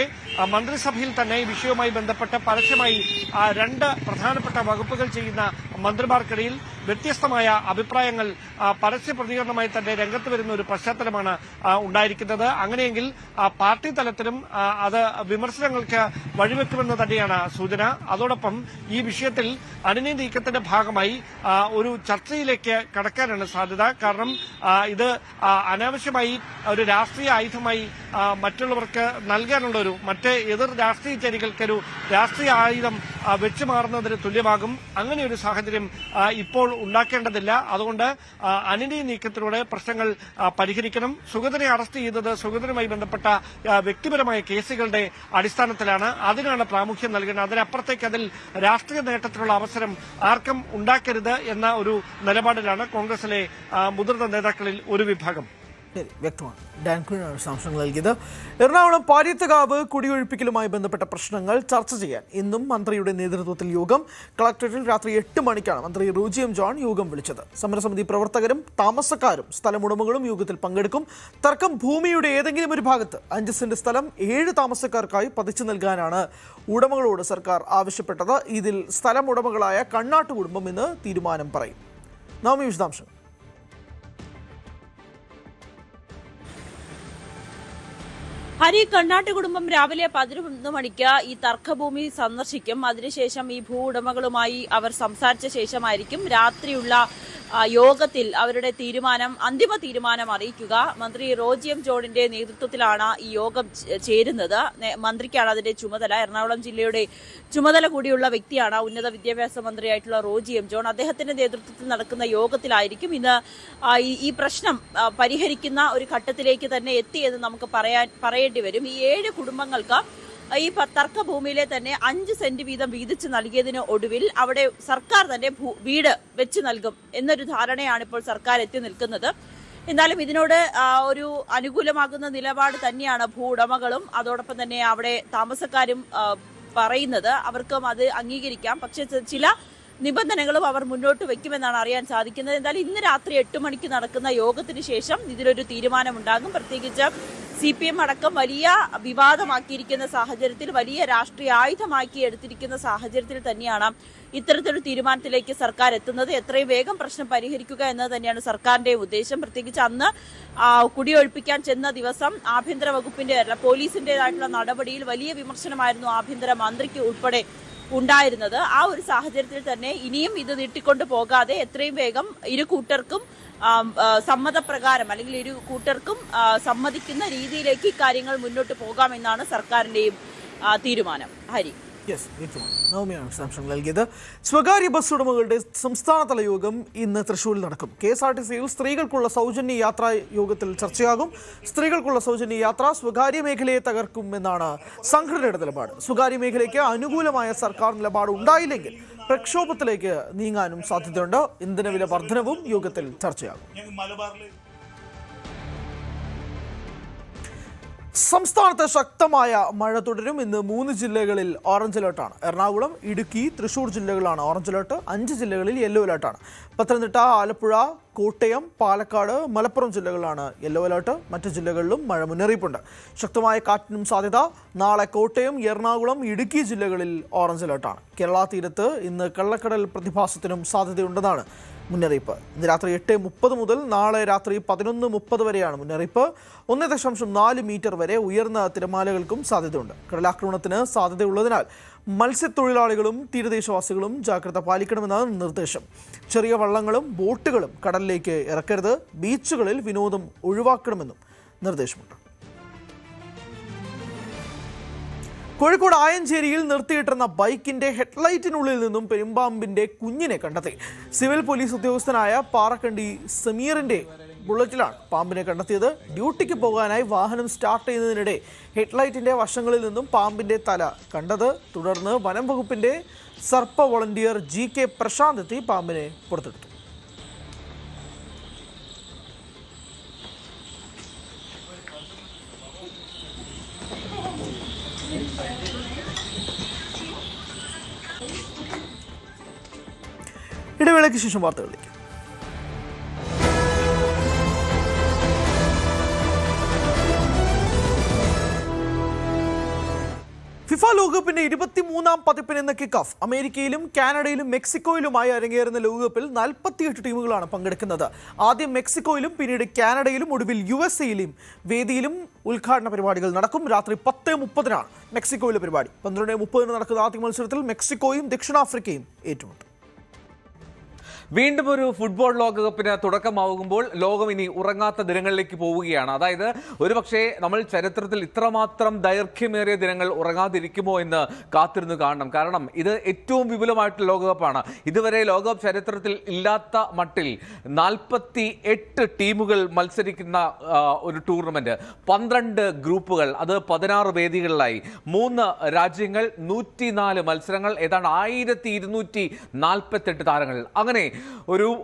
മന്ത്രിസഭയിൽ തന്നെ ഈ വിഷയവുമായി ബന്ധപ്പെട്ട് പരസ്യമായി 2 പ്രധാനപ്പെട്ട വകുപ്പുകൾ ചെയ്യുന്ന മന്ത്രിമാർക്കിടയിൽ വ്യത്യസ്തമായ അഭിപ്രായങ്ങൾ പരസ്യ പ്രതികരണമായി തന്നെ രംഗത്ത് വരുന്ന ഒരു പശ്ചാത്തലമാണ് ഉണ്ടായിരിക്കുന്നത്. അങ്ങനെയെങ്കിൽ പാർട്ടി തലത്തിലും അത് വിമർശനങ്ങൾക്ക് വഴിവെക്കുമെന്ന് തന്നെയാണ് സൂചന. അതോടൊപ്പം ഈ വിഷയത്തിൽ അനുനയ നീക്കത്തിന്റെ ഭാഗമായി ഒരു ചർച്ചയിലേക്ക് കടക്കാനാണ് സാധ്യത. കാരണം ഇത് അനാവശ്യമായി ഒരു രാഷ്ട്രീയ ആയുധമായി മറ്റുള്ളവർക്ക് നൽകാനുള്ള മറ്റ് എതിർ രാഷ്ട്രീയ ചേരികൾക്കൊരു രാഷ്ട്രീയ ആയുധം വെച്ചു മാറുന്നതിന് തുല്യമാകും. അങ്ങനെയൊരു സാഹചര്യം ഇപ്പോൾ ഉണ്ടാക്കേണ്ടതില്ല. അതുകൊണ്ട് അനുനയ നീക്കത്തിലൂടെ പ്രശ്നങ്ങൾ പരിഹരിക്കണം. സുഗതനെ അറസ്റ്റ് ചെയ്തത് സുഗതനുമായി ബന്ധപ്പെട്ട വ്യക്തിപരമായ കേസുകളുടെ അടിസ്ഥാനത്തിലാണ്. അതിനാണ് പ്രാമുഖ്യം നൽകുന്നത്. അതിനപ്പുറത്തേക്ക് അതിൽ രാഷ്ട്രീയ നേട്ടത്തിനുള്ള അവസരം ആർക്കും ഉണ്ടാക്കരുത് എന്ന ഒരു നിലപാടിലാണ് കോൺഗ്രസിലെ മുതിർന്ന നേതാക്കളിൽ ഒരു വിഭാഗം. വ്യക്തമാണ്. ഡാൻ കുഞ്ഞാണ് വിശദാംശങ്ങൾ നൽകിയത്. എറണാകുളം പാരിയത്തുകാവ് കുടിയൊഴിപ്പിക്കലുമായി ബന്ധപ്പെട്ട പ്രശ്നങ്ങൾ ചർച്ച ചെയ്യാൻ ഇന്നും മന്ത്രിയുടെ നേതൃത്വത്തിൽ യോഗം. കളക്ടറേറ്റിൽ രാത്രി 8 മണിക്കാണ് മന്ത്രി റോജി എം ജോൺ യോഗം വിളിച്ചത്. സമരസമിതി പ്രവർത്തകരും താമസക്കാരും സ്ഥലമുടമകളും യോഗത്തിൽ പങ്കെടുക്കും. തർക്കം ഭൂമിയുടെ ഏതെങ്കിലും ഒരു ഭാഗത്ത് 5 സെന്റ് സ്ഥലം 7 താമസക്കാർക്കായി പതിച്ചു നൽകാനാണ് ഉടമകളോട് സർക്കാർ ആവശ്യപ്പെട്ടത്. ഇതിൽ സ്ഥലമുടമകളായ കണ്ണാട്ട് കുടുംബം ഇന്ന് തീരുമാനം പറയും. നവമി വിശദാംശം. ഹരി, കണ്ണാട്ട് കുടുംബം രാവിലെ 11 മണിക്ക് ഈ തർക്കഭൂമി സന്ദർശിക്കും. അതിനുശേഷം ഈ ഭൂ ഉടമകളുമായി അവർ സംസാരിച്ച ശേഷമായിരിക്കും രാത്രിയുള്ള യോഗത്തിൽ അവരുടെ അന്തിമ തീരുമാനം അറിയിക്കുക. മന്ത്രി റോജി എം ജോണിന്റെ നേതൃത്വത്തിലാണ് ഈ യോഗം ചേരുന്നത്. മന്ത്രിക്കാണ് അതിന്റെ ചുമതല. എറണാകുളം ജില്ലയുടെ ചുമതല കൂടിയുള്ള വ്യക്തിയാണ് ഉന്നത വിദ്യാഭ്യാസ മന്ത്രിയായിട്ടുള്ള റോജി എം ജോൺ. അദ്ദേഹത്തിന്റെ നേതൃത്വത്തിൽ നടക്കുന്ന യോഗത്തിലായിരിക്കും ഇന്ന് ഈ പ്രശ്നം പരിഹരിക്കുന്ന ഒരു ഘട്ടത്തിലേക്ക് തന്നെ എത്തിയെന്ന് നമുക്ക് പറയേണ്ടി വരും. ഈ 7 കുടുംബങ്ങൾക്ക് ഈ തർക്കഭൂമിയിലെ തന്നെ 5 സെന്റ് വീതം വീതിച്ച് നൽകിയതിന് ഒടുവിൽ അവിടെ സർക്കാർ തന്നെ വീട് വെച്ച് നൽകും എന്നൊരു ധാരണയാണ് ഇപ്പോൾ സർക്കാർ എത്തി നിൽക്കുന്നത്. എന്നാലും ഇതിനോട് ഒരു അനുകൂലമാകുന്ന നിലപാട് തന്നെയാണ് ഭൂ ഉടമകളും അതോടൊപ്പം തന്നെ അവിടെ താമസക്കാരും പറയുന്നത്. അവർക്കും അത് അംഗീകരിക്കാം. പക്ഷേ ചില നിബന്ധനകളും അവർ മുന്നോട്ട് വെക്കുമെന്നാണ് അറിയാൻ സാധിക്കുന്നത്. എന്തായാലും ഇന്ന് രാത്രി 8 മണിക്ക് നടക്കുന്ന യോഗത്തിന് ശേഷം ഇതിലൊരു തീരുമാനമുണ്ടാകും. പ്രത്യേകിച്ച് CPM അടക്കം വലിയ വിവാദമാക്കിയിരിക്കുന്ന സാഹചര്യത്തിൽ, വലിയ രാഷ്ട്രീയ ആയുധമാക്കി എടുത്തിരിക്കുന്ന സാഹചര്യത്തിൽ തന്നെയാണ് ഇത്തരത്തിലൊരു തീരുമാനത്തിലേക്ക് സർക്കാർ എത്തുന്നത്. എത്രയും വേഗം പ്രശ്നം പരിഹരിക്കുക എന്നത് തന്നെയാണ് സർക്കാരിന്റെ ഉദ്ദേശം. പ്രത്യേകിച്ച് അന്ന് കുടിയൊഴിപ്പിക്കാൻ ചെന്ന ദിവസം ആഭ്യന്തര വകുപ്പിന്റെ പോലീസിന്റേതായിട്ടുള്ള നടപടിയിൽ വലിയ വിമർശനമായിരുന്നു ആഭ്യന്തര മന്ത്രിക്ക് ഉൾപ്പെടെ ഉണ്ടായിരുന്നത്. ആ ഒരു സാഹചര്യത്തിൽ തന്നെ ഇനിയും ഇത് നീട്ടിക്കൊണ്ടു പോകാതെ എത്രയും വേഗം ഇരു കൂട്ടർക്കും സമ്മതപ്രകാരം അല്ലെങ്കിൽ ഇരു കൂട്ടർക്കും സമ്മതിക്കുന്ന രീതിയിലേക്ക് ഇക്കാര്യങ്ങൾ മുന്നോട്ട് പോകാമെന്നാണ് സർക്കാരിന്റെയും തീരുമാനം. ഹരി. നവമിയാണ് വിശദാംശങ്ങൾ നൽകിയത്. സ്വകാര്യ ബസ് ഉടമകളുടെ സംസ്ഥാനതല യോഗം ഇന്ന് തൃശ്ശൂരിൽ നടക്കും. KSRTCയിൽ സ്ത്രീകൾക്കുള്ള സൗജന്യ യാത്രാ യോഗത്തിൽ ചർച്ചയാകും. സ്ത്രീകൾക്കുള്ള സൗജന്യ യാത്ര സ്വകാര്യ മേഖലയെ തകർക്കുമെന്നാണ് സംഘടനയുടെ നിലപാട്. സ്വകാര്യ മേഖലയ്ക്ക് അനുകൂലമായ സർക്കാർ നിലപാട് ഉണ്ടായില്ലെങ്കിൽ പ്രക്ഷോഭത്തിലേക്ക് നീങ്ങാനും സാധ്യതയുണ്ട്. ഇന്ധനവില വർധനവും യോഗത്തിൽ ചർച്ചയാകും. സംസ്ഥാനത്ത് ശക്തമായ മഴ തുടരും. ഇന്ന് 3 ജില്ലകളിൽ ഓറഞ്ച് അലർട്ടാണ്. എറണാകുളം, ഇടുക്കി, തൃശൂർ ജില്ലകളിലാണ് ഓറഞ്ച് അലർട്ട്. 5 ജില്ലകളിൽ യെല്ലോ അലർട്ടാണ്. പത്തനംതിട്ട, ആലപ്പുഴ, കോട്ടയം, പാലക്കാട്, മലപ്പുറം ജില്ലകളിലാണ് യെല്ലോ അലർട്ട്. മറ്റ് ജില്ലകളിലും മഴ മുന്നറിയിപ്പുണ്ട്. ശക്തമായ കാറ്റിനും സാധ്യത. നാളെ കോട്ടയം, എറണാകുളം, ഇടുക്കി ജില്ലകളിൽ ഓറഞ്ച് അലർട്ടാണ്. കേരള തീരത്ത് ഇന്ന് കള്ളക്കടൽ പ്രതിഭാസത്തിനും സാധ്യതയുണ്ടെന്നാണ് മുന്നറിയിപ്പ്. ഇന്ന് രാത്രി 8:30 മുതൽ നാളെ രാത്രി 11:30 വരെയാണ് മുന്നറിയിപ്പ്. 1.4 മീറ്റർ വരെ ഉയർന്ന തിരമാലകൾക്കും സാധ്യതയുണ്ട്. കടലാക്രമണത്തിന് സാധ്യതയുള്ളതിനാൽ മത്സ്യത്തൊഴിലാളികളും തീരദേശവാസികളും ജാഗ്രത പാലിക്കണമെന്നാണ് നിർദ്ദേശം. ചെറിയ വള്ളങ്ങളും ബോട്ടുകളും കടലിലേക്ക് ഇറക്കരുത്. ബീച്ചുകളിൽ വിനോദം ഒഴിവാക്കണമെന്നും നിർദ്ദേശമുണ്ട്. കോഴിക്കോട് ആയഞ്ചേരിയിൽ നിർത്തിയിട്ടിരുന്ന ബൈക്കിന്റെ ഹെഡ്ലൈറ്റിനുള്ളിൽ നിന്നും പെരുമ്പാമ്പിന്റെ കുഞ്ഞിനെ കണ്ടെത്തി. സിവിൽ പോലീസ് ഉദ്യോഗസ്ഥനായ പാറക്കണ്ടി സമീറിന്റെ ബുള്ളറ്റിലാണ് പാമ്പിനെ കണ്ടെത്തിയത്. ഡ്യൂട്ടിക്ക് പോകാനായി വാഹനം സ്റ്റാർട്ട് ചെയ്യുന്നതിനിടെ ഹെഡ്ലൈറ്റിന്റെ വശങ്ങളിൽ നിന്നും പാമ്പിന്റെ തല കണ്ടത്. തുടർന്ന് വനം വകുപ്പിന്റെ സർപ്പ വോളണ്ടിയർ GK പ്രശാന്ത് എത്തി പാമ്പിനെ പുറത്തെടുത്തു. ഇടവേളയ്ക്ക് ശേഷം വാർത്തകളിലേക്ക്. ഫിഫ ലോകകപ്പിന്റെ 23ാം പതിപ്പിന് ഇന്ന് കിക്ക് ഓഫ്. അമേരിക്കയിലും കാനഡയിലും മെക്സിക്കോയിലുമായി അരങ്ങേറുന്ന ലോകകപ്പിൽ 48 ടീമുകളാണ് പങ്കെടുക്കുന്നത്. ആദ്യം മെക്സിക്കോയിലും പിന്നീട് കാനഡയിലും ഒടുവിൽ USA-യിലും വേദിയിലും ഉദ്ഘാടന പരിപാടികൾ നടക്കും. രാത്രി 10:30-നാണ് മെക്സിക്കോയിലെ പരിപാടി. 12:30 നടക്കുന്ന ആദ്യ മത്സരത്തിൽ മെക്സിക്കോയും ദക്ഷിണാഫ്രിക്കയും ഏറ്റുമുട്ടും. വീണ്ടും ഒരു ഫുട്ബോൾ ലോകകപ്പിന് തുടക്കമാകുമ്പോൾ ലോകം ഇനി ഉറങ്ങാത്ത ദിനങ്ങളിലേക്ക് പോവുകയാണ്. അതായത് ഒരുപക്ഷെ നമ്മൾ ചരിത്രത്തിൽ ഇത്രമാത്രം ദൈർഘ്യമേറിയ ദിനങ്ങൾ ഉറങ്ങാതിരിക്കുമോ എന്ന് കാത്തിരുന്ന് കാണണം. കാരണം ഇത് ഏറ്റവും വിപുലമായിട്ടുള്ള ലോകകപ്പാണ്. ഇതുവരെ ലോകകപ്പ് ചരിത്രത്തിൽ ഇല്ലാത്ത മട്ടിൽ 48 ടീമുകൾ മത്സരിക്കുന്ന ഒരു ടൂർണമെന്റ്, 12 ഗ്രൂപ്പുകൾ, അത് 16 വേദികളിലായി, 3 രാജ്യങ്ങൾ, 104 മത്സരങ്ങൾ, ഏതാണ്ട് 1248 താരങ്ങൾ. അങ്ങനെ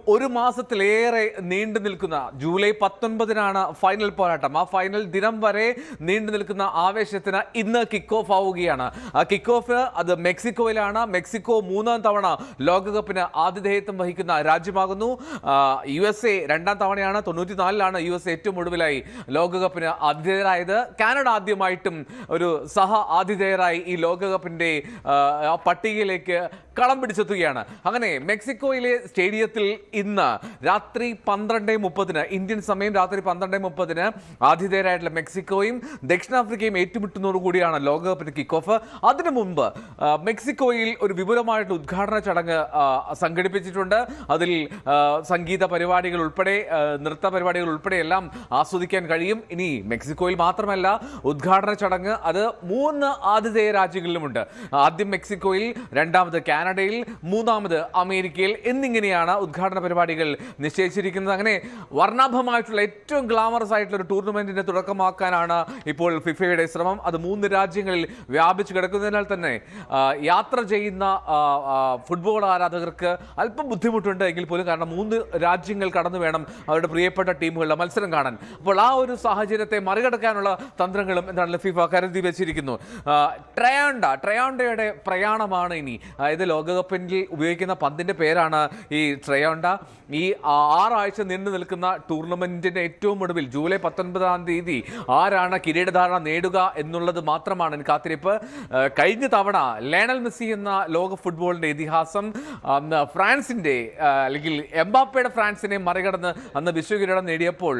ഒരു മാസത്തിലേറെ നീണ്ടു നിൽക്കുന്ന, ജൂലൈ 19-നാണ് ഫൈനൽ പോരാട്ടം. ആ ഫൈനൽ ദിനം വരെ നീണ്ടു നിൽക്കുന്ന ആവേശത്തിന് ഇന്ന് കിക്ക് ഓഫ് ആവുകയാണ്. ആ കിക്ക് ഓഫ് അത് മെക്സിക്കോയിലാണ്. മെക്സിക്കോ 3ാം തവണ ലോകകപ്പിന് ആതിഥേയത്വം വഹിക്കുന്ന രാജ്യമാകുന്നു. USA 2ാം തവണയാണ്. 94-ലാണ് USA ഏറ്റവും ഒടുവിലായി ലോകകപ്പിന് ആതിഥേയരായത്. കാനഡ ആദ്യമായിട്ടും ഒരു സഹ ആതിഥേയരായി ഈ ലോകകപ്പിന്റെ പട്ടികയിലേക്ക് കളം പിടിച്ചെത്തുകയാണ്. അങ്ങനെ മെക്സിക്കോയിലെ സ്റ്റേഡിയത്തിൽ ഇന്ന് രാത്രി 12:30 ഇന്ത്യൻ സമയം രാത്രി 12:30 ആതിഥേയരായിട്ടുള്ള മെക്സിക്കോയും ദക്ഷിണാഫ്രിക്കയും ഏറ്റുമുട്ടുന്നതോടുകൂടിയാണ് ലോകകപ്പിന് കിക്ക് ഓഫ്. അതിനു മുമ്പ് മെക്സിക്കോയിൽ ഒരു വിപുലമായിട്ടുള്ള ഉദ്ഘാടന ചടങ്ങ് സംഘടിപ്പിച്ചിട്ടുണ്ട്. അതിൽ സംഗീത പരിപാടികൾ ഉൾപ്പെടെ നൃത്ത പരിപാടികൾ ഉൾപ്പെടെ എല്ലാം ആസ്വദിക്കാൻ കഴിയും. ഇനി മെക്സിക്കോയിൽ മാത്രമല്ല, ഉദ്ഘാടന ചടങ്ങ് അത് 3 ആതിഥേയ രാജ്യങ്ങളിലുമുണ്ട്. ആദ്യം മെക്സിക്കോയിൽ, രണ്ടാമത് കാനഡയിൽ, 3ാമത് അമേരിക്കയിൽ എന്നിങ്ങനെയാണ് ഉദ്ഘാടന പരിപാടികൾ നിശ്ചയിച്ചിരിക്കുന്നത്. അങ്ങനെ വർണ്ണാഭമായിട്ടുള്ള ഏറ്റവും ഗ്ലാമറസ് ആയിട്ടുള്ള ഒരു ടൂർണമെന്റിനെ തുടക്കമാക്കാനാണ് ഇപ്പോൾ ഫിഫയുടെ ശ്രമം. അത് 3 രാജ്യങ്ങളിൽ വ്യാപിച്ചു കിടക്കുന്നതിനാൽ തന്നെ യാത്ര ചെയ്യുന്ന ഫുട്ബോൾ ആരാധകർക്ക് അല്പം ബുദ്ധിമുട്ടുണ്ട് എങ്കിൽ പോലും, കാരണം 3 രാജ്യങ്ങൾ കടന്നു വേണം അവരുടെ പ്രിയപ്പെട്ട ടീമുകളുടെ മത്സരം കാണാൻ. അപ്പോൾ ആ ഒരു സാഹചര്യത്തെ മറികടക്കാനുള്ള തന്ത്രങ്ങളും എന്താണ് ഫിഫ കരുതി വെച്ചിരിക്കുന്നു. ട്രയോണ്ടയുടെ പ്രയാണമാണ് ഇനി. അതായത് ലോകകപ്പിൽ ഉപയോഗിക്കുന്ന പന്തിന്റെ പേരാണ് ഈ ട്രയോണ്ട. ഈ 6 ആഴ്ച നീണ്ടു നിൽക്കുന്ന ടൂർണമെന്റിന്റെ ഏറ്റവും ഒടുവിൽ ജൂലൈ 19-ാം തീയതി ആരാണ് കിരീടധാരണ നേടുക എന്നുള്ളത് മാത്രമാണ് കാത്തിരിപ്പ്. കഴിഞ്ഞ തവണ ലയണൽ മെസ്സി എന്ന ലോക ഫുട്ബോളിന്റെ ഇതിഹാസം ഫ്രാൻസിന്റെ അല്ലെങ്കിൽ എംബാപ്പയുടെ ഫ്രാൻസിനെ മറികടന്ന് അന്ന് വിശ്വകിരീടം നേടിയപ്പോൾ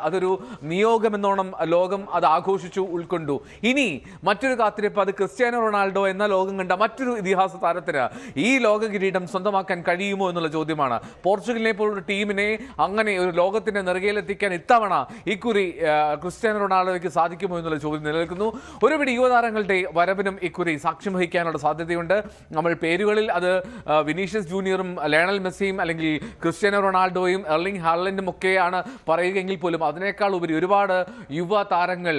അതൊരു നിയോഗമെന്നോണം ലോകം അത് ആഘോഷിച്ചു, ഉൾക്കൊണ്ടു. ഇനി മറ്റൊരു കാത്തിരിപ്പ്, അത് ക്രിസ്ത്യാനോ റൊണാൾഡോ എന്ന ലോകം കണ്ട മറ്റൊരു ഇതിഹാസ താരത്തിന് ഈ ലോക കിരീടം സ്വന്തമാക്കാൻ കഴിയുമോ എന്നുള്ള ചോദ്യമാണ്. പോർച്ചുഗലിനെ പോലുള്ള ടീമിനെ അങ്ങനെ ഒരു ലോകത്തിന്റെ നെറുകയിലെത്തിക്കാൻ ഇത്തവണ ഇക്കുറി ക്രിസ്ത്യാനോ റൊണാൾഡോയ്ക്ക് സാധിക്കുമോ എന്നുള്ള ചോദ്യം നിലനിൽക്കുന്നു. ഒരുപിടി യുവതാരങ്ങളുടെ വരവിനും ഇക്കുറി സാക്ഷ്യം വഹിക്കാനുള്ള സാധ്യതയുണ്ട്. നമ്മൾ പേരുകളിൽ അത് വിനീഷ്യസ് ജൂനിയറും ലയണൽ മെസ്സിയും അല്ലെങ്കിൽ ക്രിസ്ത്യാനോ റൊണാൾഡോയും എർലിംഗ് ഹാലൻഡും ഒക്കെയാണ് പറയുകയെങ്കിൽ പോലും അതിനേക്കാൾ ഉപരി ഒരുപാട് യുവ താരങ്ങൾ,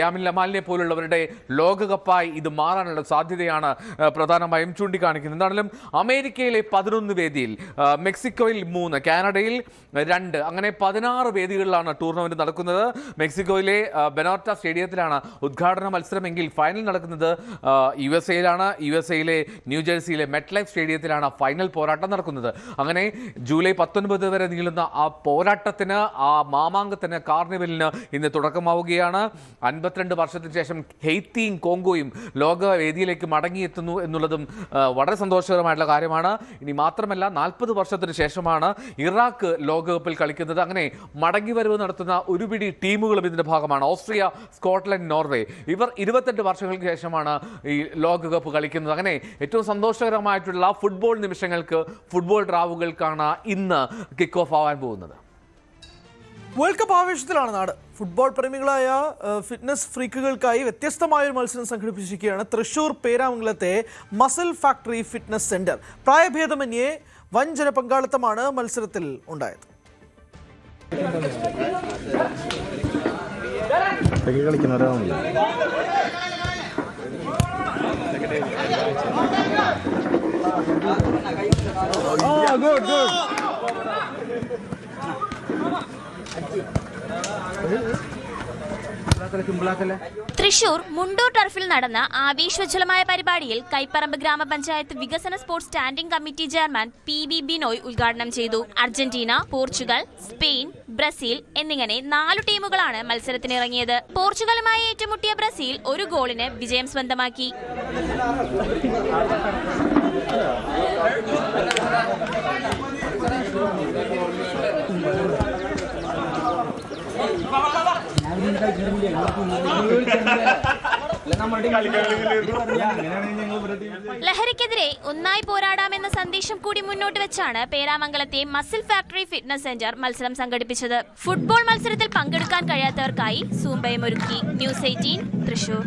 യാമിൻ ലമാലിനെ പോലുള്ളവരുടെ ലോകകപ്പായി ഇത് മാറാനുള്ള സാധ്യതയാണ് പ്രധാനമായും ചൂണ്ടിക്കാണിക്കുന്നത്. എന്താണെങ്കിലും അമേരിക്കയിലെ 11 വേദിയിൽ, മെക്സിക്കോയിൽ 3, കാനഡയിൽ 2, അങ്ങനെ 16 വേദികളിലാണ് ടൂർണമെന്റ് നടക്കുന്നത്. മെക്സിക്കോയിലെ ബെനോർട്ട സ്റ്റേഡിയത്തിലാണ് ഉദ്ഘാടന മത്സരമെങ്കിൽ ഫൈനൽ നടക്കുന്നത് USA-യിലാണ്. USA-യിലെ ന്യൂജേഴ്സിയിലെ മെറ്റ് ലൈഫ് സ്റ്റേഡിയത്തിലാണ് ഫൈനൽ പോരാട്ടം നടക്കുന്നത്. അങ്ങനെ ജൂലൈ 19 വരെ നീളുന്ന ആ പോരാട്ടത്തിന്, ആ മാമാങ്കത്തിന്, കാർണിവലിന് ഇന്ന് തുടക്കമാവുകയാണ്. 52 വർഷത്തിന് ശേഷം ഹെയ്ത്തിയും കോങ്കോയും ലോകവേദിയിലേക്ക് മടങ്ങിയെത്തുന്നു എന്നുള്ളതും വളരെ സന്തോഷകരമായിട്ടുള്ള കാര്യമാണ്. ഇനി മാത്രമല്ല 40 വർഷത്തിന് ശേഷമാണ് ഇറാഖ് ലോകകപ്പിൽ കളിക്കുന്നത്. അങ്ങനെ മടങ്ങിവരവ് നടത്തുന്ന ഒരുപിടി ടീമുകളും ഇതിന്റെ ഭാഗമാണ്. ഓസ്ട്രിയ, സ്കോട്ട്ലൻഡ്, നോർവേ, ഇവർ 28 വർഷങ്ങൾക്ക് ശേഷമാണ് ഈ ലോകകപ്പ് കളിക്കുന്നത്. അങ്ങനെ ഏറ്റവും സന്തോഷകരമായിട്ടുള്ള ഫുട്ബോൾ നിമിഷങ്ങൾക്ക്, ഫുട്ബോൾ ഡ്രാവുകൾക്കാണ് ഇന്ന് കിക്ക് ഓഫ് ആവാൻ പോകുന്നത്. വേൾഡ് കപ്പ് ആവേശത്തിലാണ് നാട്. ഫുട്ബോൾ പ്രേമികളായ ഫിറ്റ്നസ് ഫ്രീക്കുകൾക്കായി വ്യത്യസ്തമായൊരു മത്സരം സംഘടിപ്പിച്ചിരിക്കുകയാണ് തൃശൂർ പേരാമംഗലത്തെ മസിൽ ഫാക്ടറി ഫിറ്റ്നസ് സെന്റർ. പ്രായഭേദമന്യേ വൻ ജനപങ്കാളിത്തമാണ് മത്സരത്തിൽ ഉണ്ടായത്. തൃശൂർ മുണ്ടൂർ ടർഫിൽ നടന്ന ആവേശോജ്വലമായ പരിപാടിയിൽ കൈപ്പറമ്പ് ഗ്രാമപഞ്ചായത്ത് വികസന sports standing committee chairman PB Binoy ഉദ്ഘാടനം ചെയ്തു. അർജന്റീന, പോർച്ചുഗൽ, സ്പെയിൻ, ബ്രസീൽ എന്നിങ്ങനെ 4 ടീമുകളാണ് മത്സരത്തിനിറങ്ങിയത്. പോർച്ചുഗലുമായി ഏറ്റുമുട്ടിയ ബ്രസീൽ 1 ഗോളിന് വിജയം സ്വന്തമാക്കി. ലഹരിക്കെതിരെ ഒന്നായി പോരാടാമെന്ന സന്ദേശം കൂടി മുന്നോട്ട് വെച്ചാണ് പേരാമംഗലത്തെ മസിൽ ഫാക്ടറി ഫിറ്റ്നസ് സെന്റർ മത്സരം സംഘടിപ്പിച്ചത്. ഫുട്ബോൾ മത്സരത്തിൽ പങ്കെടുക്കാൻ കഴിയാത്തവർക്കായി സൂംബയും ഒരുക്കി. ന്യൂസ് 18 തൃശൂർ.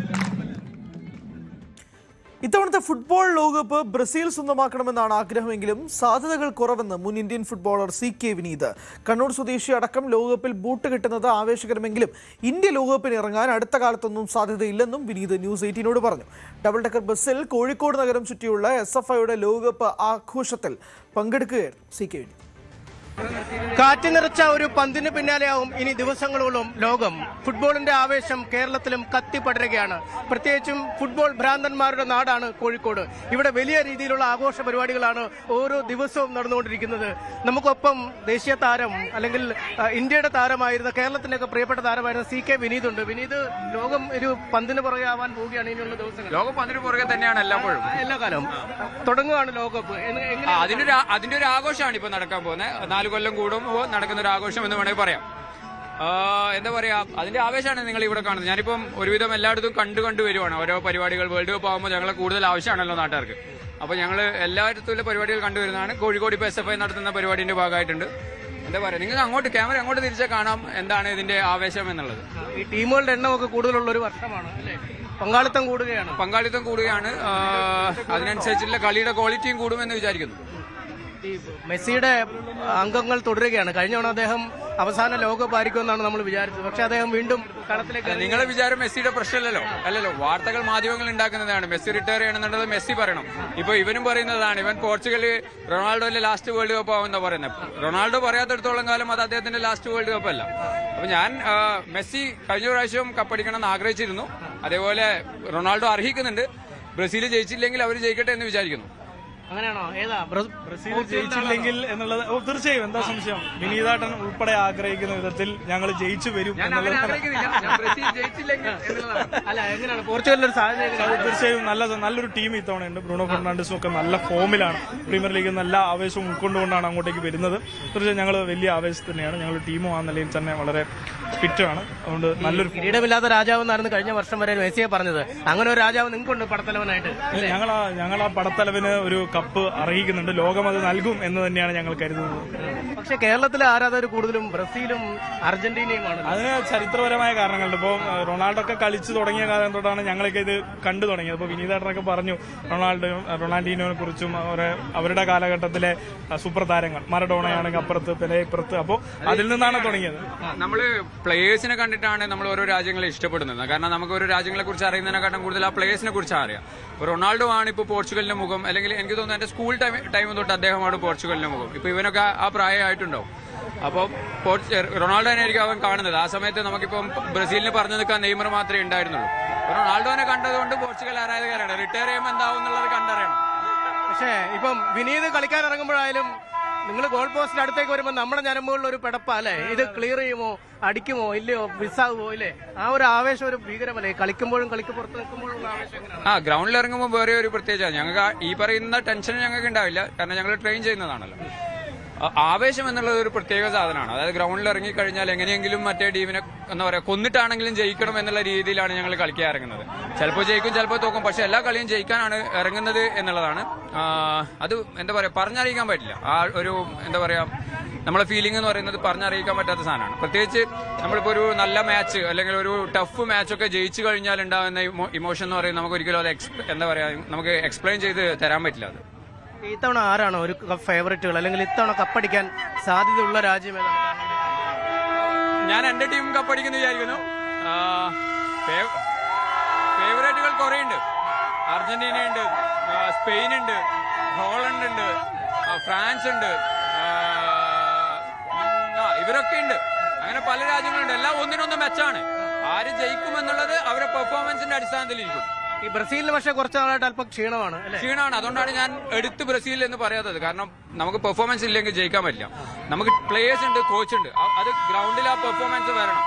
ഇത്തവണത്തെ ഫുട്ബോൾ ലോകകപ്പ് ബ്രസീൽ സ്വന്തമാക്കണമെന്നാണ് ആഗ്രഹമെങ്കിലും സാധ്യതകൾ കുറവെന്ന് മുൻ Indian footballer CK Vineeth. Kannur സ്വദേശി അടക്കം ലോകകപ്പിൽ ബൂട്ട് കിട്ടുന്നത് ആവേശകരമെങ്കിലും ഇന്ത്യ ലോകകപ്പിന് ഇറങ്ങാൻ അടുത്ത കാലത്തൊന്നും സാധ്യതയില്ലെന്നും വിനീത് ന്യൂസ് 18നോട് പറഞ്ഞു. ഡബിൾ ഡെക്കർ ബസ്സിൽ കോഴിക്കോട് നഗരം ചുറ്റിയുള്ള SFIയുടെ ലോകകപ്പ് ആഘോഷത്തിൽ പങ്കെടുക്കുകയായിരുന്നു CK വിനീത്. കാറ്റ് നിറച്ച ഒരു പന്തിന് പിന്നാലെയാവും ഇനി ദിവസങ്ങളോളം ലോകം. ഫുട്ബോളിന്റെ ആവേശം കേരളത്തിലും കത്തിപ്പടരുകയാണ്. പ്രത്യേകിച്ചും ഫുട്ബോൾ ഭ്രാന്തന്മാരുടെ നാടാണ് കോഴിക്കോട്. ഇവിടെ വലിയ രീതിയിലുള്ള ആഘോഷ പരിപാടികളാണ് ഓരോ ദിവസവും നടന്നുകൊണ്ടിരിക്കുന്നത്. നമുക്കൊപ്പം ദേശീയ താരം അല്ലെങ്കിൽ ഇന്ത്യയുടെ താരമായിരുന്ന കേരളത്തിന്റെയൊക്കെ പ്രിയപ്പെട്ട താരമായിരുന്ന CK വിനീത് ഉണ്ട്. വിനീത്, ലോകം ഒരു പന്തിന് പുറകെ ആവാൻ പോവുകയാണ് ഇനിയുള്ള ദിവസങ്ങൾ. ലോകം പന്തിന് പുറകെ തന്നെയാണ് എല്ലാപ്പോഴും, എല്ലാ കാലവും. തുടങ്ങുകയാണ് ലോകകപ്പ്. അതിന്റെ ഒരു ആഘോഷമാണ് ഇപ്പൊ നടക്കാൻ പോകുന്നത്. 4 കൊല്ലം കൂടുമ്പോൾ നടക്കുന്ന ഒരു ആഘോഷം എന്ന് വേണമെങ്കിൽ പറയാം. എന്താ പറയാ, അതിന്റെ ആവേശമാണ് നിങ്ങൾ ഇവിടെ കാണുന്നത്. ഞാനിപ്പം ഒരുവിധം എല്ലായിടത്തും കണ്ടു വരുവാണ്. ഓരോ പരിപാടികൾ വേൾഡ് കപ്പ് ആകുമ്പോൾ ഞങ്ങളെ കൂടുതൽ ആവശ്യമാണല്ലോ നാട്ടുകാർക്ക്. അപ്പോൾ ഞങ്ങൾ എല്ലായിടത്തുള്ള പരിപാടികൾ കണ്ടുവരുന്നതാണ്. കോഴിക്കോട് ഇപ്പോൾ SFI നടത്തുന്ന പരിപാടിന്റെ ഭാഗമായിട്ടുണ്ട്. എന്താ പറയാ, നിങ്ങൾക്ക് അങ്ങോട്ട് ക്യാമറ അങ്ങോട്ട് തിരിച്ചാൽ കാണാം എന്താണ് ഇതിന്റെ ആവേശം എന്നുള്ളത്. ഈ ടീമുകളുടെ എണ്ണമൊക്കെ കൂടുതലുള്ള ഒരു വർഷമാണ് അല്ലേ? പങ്കാളിത്തം കൂടുകയാണ്. അതിനനുസരിച്ചുള്ള കളിയുടെ ക്വാളിറ്റിയും കൂടുമെന്ന് വിചാരിക്കുന്നു. ഈ മെസ്സിയുടെ അംഗങ്ങൾ തുടരുകയാണ്. കഴിഞ്ഞ തവണ അദ്ദേഹം അവസാന ലോകകപ്പ് ആയിരിക്കുമെന്നാണ് നമ്മൾ വിചാരിച്ചത്. പക്ഷെ അദ്ദേഹം വീണ്ടും കളത്തിലേക്ക്. നിങ്ങളെ വിചാരം മെസ്സിയുടെ പ്രശ്നമല്ലല്ലോ. വാർത്തകൾ മാധ്യമങ്ങൾ ഉണ്ടാക്കുന്നതാണ്. മെസ്സി റിട്ടയർ ചെയ്യണമെന്നുള്ളത് മെസ്സി പറയണം. ഇപ്പൊ ഇവനും പറയുന്നതാണ്, ഇവൻ പോർച്ചുഗൽ റൊണാൾഡോയിലെ ലാസ്റ്റ് വേൾഡ് കപ്പ് ആവുമെന്നാ പറയുന്നത്. റൊണാൾഡോ പറയാത്തിടത്തോളം കാലം അത് അദ്ദേഹത്തിന്റെ ലാസ്റ്റ് വേൾഡ് കപ്പ് അല്ല. അപ്പൊ ഞാൻ മെസ്സി കഴിഞ്ഞ പ്രാവശ്യം കപ്പടിക്കണം എന്ന് ആഗ്രഹിച്ചിരുന്നു. അതേപോലെ റൊണാൾഡോ അർഹിക്കുന്നുണ്ട്. ബ്രസീൽ ജയിച്ചില്ലെങ്കിൽ അവർ ജയിക്കട്ടെ എന്ന് വിചാരിക്കുന്നു. അങ്ങനെയാണോ? ഏതാ ബ്രസീൽ ജയിച്ചില്ലെങ്കിൽ എന്നുള്ളത് തീർച്ചയായും എന്താ സംശയം. വിനീതാട്ടൻ ഉൾപ്പെടെ ആഗ്രഹിക്കുന്ന വിധത്തിൽ ഞങ്ങൾ ജയിച്ചു വരും എന്നുള്ളത്. അല്ല, എങ്ങനെയാണ് പോർച്ചുഗലിന്റെ ഒരു സാധ്യത? തീർച്ചയായും നല്ലൊരു ടീം ഇത്തവണയുണ്ട്. ബ്രൂണോ ഫെർണാണ്ടസും ഒക്കെ നല്ല ഫോമിലാണ്. പ്രീമിയർ ലീഗ് നല്ല ആവേശവും ഉൾക്കൊണ്ടുകൊണ്ടാണ് അങ്ങോട്ടേക്ക് വരുന്നത്. തീർച്ചയായും ഞങ്ങൾ വലിയ ആവേശം തന്നെയാണ്. ഞങ്ങൾ ടീമും ആ നിലയിൽ തന്നെ വളരെ ഫിറ്റാണ്. അതുകൊണ്ട് നല്ലൊരു കിരീടമില്ലാത്ത രാജാവ് എന്നായിരുന്നു കഴിഞ്ഞ വർഷം വരെ മെസ്സിയെ പറഞ്ഞത്. അങ്ങനെ ഒരു രാജാവ് നിങ്ങൾക്കുണ്ട് പടത്തലവനായിട്ട്. ഞങ്ങൾ ആ പടത്തലവിന് ഒരു കപ്പ് അർഹിക്കുന്നുണ്ട്. ലോകം അത് നൽകും എന്ന് തന്നെയാണ് ഞങ്ങൾ കരുതുന്നത്. പക്ഷെ കേരളത്തിലെ ആരാധകർ കൂടുതലും ബ്രസീലും അർജന്റീനയുമാണ്. അതിന് ചരിത്രപരമായ കാരണങ്ങളുണ്ട്. ഇപ്പോൾ റൊണാൾഡോ ഒക്കെ കളിച്ചു തുടങ്ങിയ കാലം തൊട്ടാണ് ഞങ്ങളൊക്കെ ഇത് കണ്ടു തുടങ്ങിയത്. അപ്പോൾ വിനീതേട്ടനൊക്കെ പറഞ്ഞു റൊണാൾഡീനോയെ കുറിച്ചും അവരുടെ കാലഘട്ടത്തിലെ സൂപ്പർ താരങ്ങൾ, മറഡോണയാണെങ്കിൽ അപ്പുറത്ത്, പെലെ ഇപ്പുറത്ത്. അപ്പോൾ അതിൽ നിന്നാണ് തുടങ്ങിയത്. നമ്മള് പ്ലേയേഴ്സിനെ കണ്ടിട്ടാണ് നമ്മൾ ഓരോ രാജ്യങ്ങളെ ഇഷ്ടപ്പെടുന്നത്. കാരണം നമുക്ക് ഓരോ രാജ്യങ്ങളെ കുറിച്ച് അറിയുന്നതിനെക്കാട്ടും കൂടുതൽ ആ പ്ലേയേഴ്സിനെ കുറിച്ച് അറിയാം. റൊണാൾഡോ ആണ് ഇപ്പോൾ പോർച്ചുഗലിന്റെ മുഖം. അല്ലെങ്കിൽ എനിക്ക് തോന്നുന്നു എന്റെ സ്കൂൾ ടൈം തൊട്ട് അദ്ദേഹമാണ് പോർച്ചുഗലിന്റെ മുഖം. ഇപ്പൊ ഇവനൊക്കെ ആ പ്രായമായിട്ടുണ്ടാവും. അപ്പോൾ റൊണാൾഡോ തന്നെയായിരിക്കും അവൻ കാണുന്നത്. ആ സമയത്ത് നമുക്കിപ്പം ബ്രസീലിന് പറഞ്ഞു നിൽക്കാൻ നെയ്മർ മാത്രമേ ഉണ്ടായിരുന്നുള്ളൂ. റൊണാൾഡോനെ കണ്ടതുകൊണ്ട് പോർച്ചുഗൽ ആരാധകരാണ്. റിട്ടയർ ചെയ്യുമ്പോൾ എന്താവും എന്നുള്ളത് കണ്ടറിയണം. പക്ഷേ ഇപ്പം വിനീത് കളിക്കാൻ ഇറങ്ങുമ്പോഴായാലും നിങ്ങൾ ഗോൾ പോസ്റ്റിന് അടുത്തേക്ക് വരുമ്പോൾ നമ്മുടെ ഞരമ്പുകളിൽ ഒരു പിടപ്പ അല്ലേ? ഇത് ക്ലിയർ ചെയ്യുമോ, അടിക്കുമോ, ഇല്ലയോ, മിസ്സാകുമോ ഇല്ലേ? ആ ഒരു ആവേശം ഒരു ഭീകരമല്ലേ? കളിക്കുമ്പോഴും കളിക്ക് പുറത്ത് നിൽക്കുമ്പോഴുള്ള ആവേശം. ഗ്രൗണ്ടിൽ ഇറങ്ങുമ്പോൾ വേറെ ഒരു പ്രത്യേകത. ഞങ്ങൾക്ക് ഈ പറയുന്ന ടെൻഷൻ ഞങ്ങൾക്ക് ഉണ്ടാവില്ല. കാരണം ഞങ്ങൾ ട്രെയിൻ ചെയ്യുന്നതാണല്ലോ. ആവേശം എന്നുള്ളത് ഒരു പ്രത്യേക സാധനമാണ്. അതായത് ഗ്രൗണ്ടിൽ ഇറങ്ങിക്കഴിഞ്ഞാൽ എങ്ങനെയെങ്കിലും മറ്റേ ടീമിനെ എന്താ പറയുക കൊന്നിട്ടാണെങ്കിലും ജയിക്കണം എന്നുള്ള രീതിയിലാണ് ഞങ്ങൾ കളിക്കാൻ ഇറങ്ങുന്നത്. ചിലപ്പോൾ ജയിക്കും, ചിലപ്പോൾ തോക്കും. പക്ഷെ എല്ലാ കളിയും ജയിക്കാനാണ് ഇറങ്ങുന്നത് എന്നുള്ളതാണ്. അത് എന്താ പറയുക പറഞ്ഞറിയിക്കാൻ പറ്റില്ല. ആ ഒരു എന്താ പറയുക നമ്മളെ ഫീലിംഗ് എന്ന് പറയുന്നത് പറഞ്ഞറിയിക്കാൻ പറ്റാത്ത സാധനമാണ്. പ്രത്യേകിച്ച് നമ്മളിപ്പോൾ ഒരു നല്ല മാച്ച് അല്ലെങ്കിൽ ഒരു ടഫ് മാച്ചൊക്കെ ജയിച്ചു കഴിഞ്ഞാൽ ഉണ്ടാകുന്ന ഇമോഷൻ എന്ന് പറയുന്നത് നമുക്ക് ഒരിക്കലും അത് എന്താ പറയുക നമുക്ക് എക്സ്പ്ലെയിൻ ചെയ്ത് തരാൻ പറ്റില്ല. അത് ഇത്തവണ ആരാണോ ഒരു ഫേവറേറ്റുകൾ അല്ലെങ്കിൽ ഇത്തവണ കപ്പടിക്കാൻ സാധ്യതയുള്ള രാജ്യം ഏതാണ്? ഞാൻ എന്റെ ടീം കപ്പടിക്കുന്നു വിചാരിക്കുന്നു. ഫേവറേറ്റുകൾ കുറെ ഉണ്ട്. അർജന്റീന ഉണ്ട്, സ്പെയിൻ ഉണ്ട്, ഹോളണ്ട് ഉണ്ട്, ഫ്രാൻസ് ഉണ്ട്, ഇവരൊക്കെ ഉണ്ട്. അങ്ങനെ പല രാജ്യങ്ങളുണ്ട്. എല്ലാം ഒന്നിനൊന്ന് മെച്ചാണ്. ആര് ജയിക്കുമെന്നുള്ളത് അവരുടെ പെർഫോമൻസിന്റെ അടിസ്ഥാനത്തിലിരിക്കും. ഈ ബ്രസീലിന് പക്ഷേ കുറച്ച് നാളായിട്ട് അല്പം ക്ഷീണമാണ്. അതുകൊണ്ടാണ് ഞാൻ എടുത്ത് ബ്രസീൽ എന്ന് പറയാത്തത്. കാരണം നമുക്ക് പെർഫോമൻസ് ഇല്ലെങ്കിൽ ജയിക്കാൻ പറ്റില്ല. നമുക്ക് പ്ലേയേഴ്സ് ഉണ്ട്, കോച്ച് ഉണ്ട്. അത് ഗ്രൗണ്ടിൽ ആ പെർഫോമൻസ് വരണം.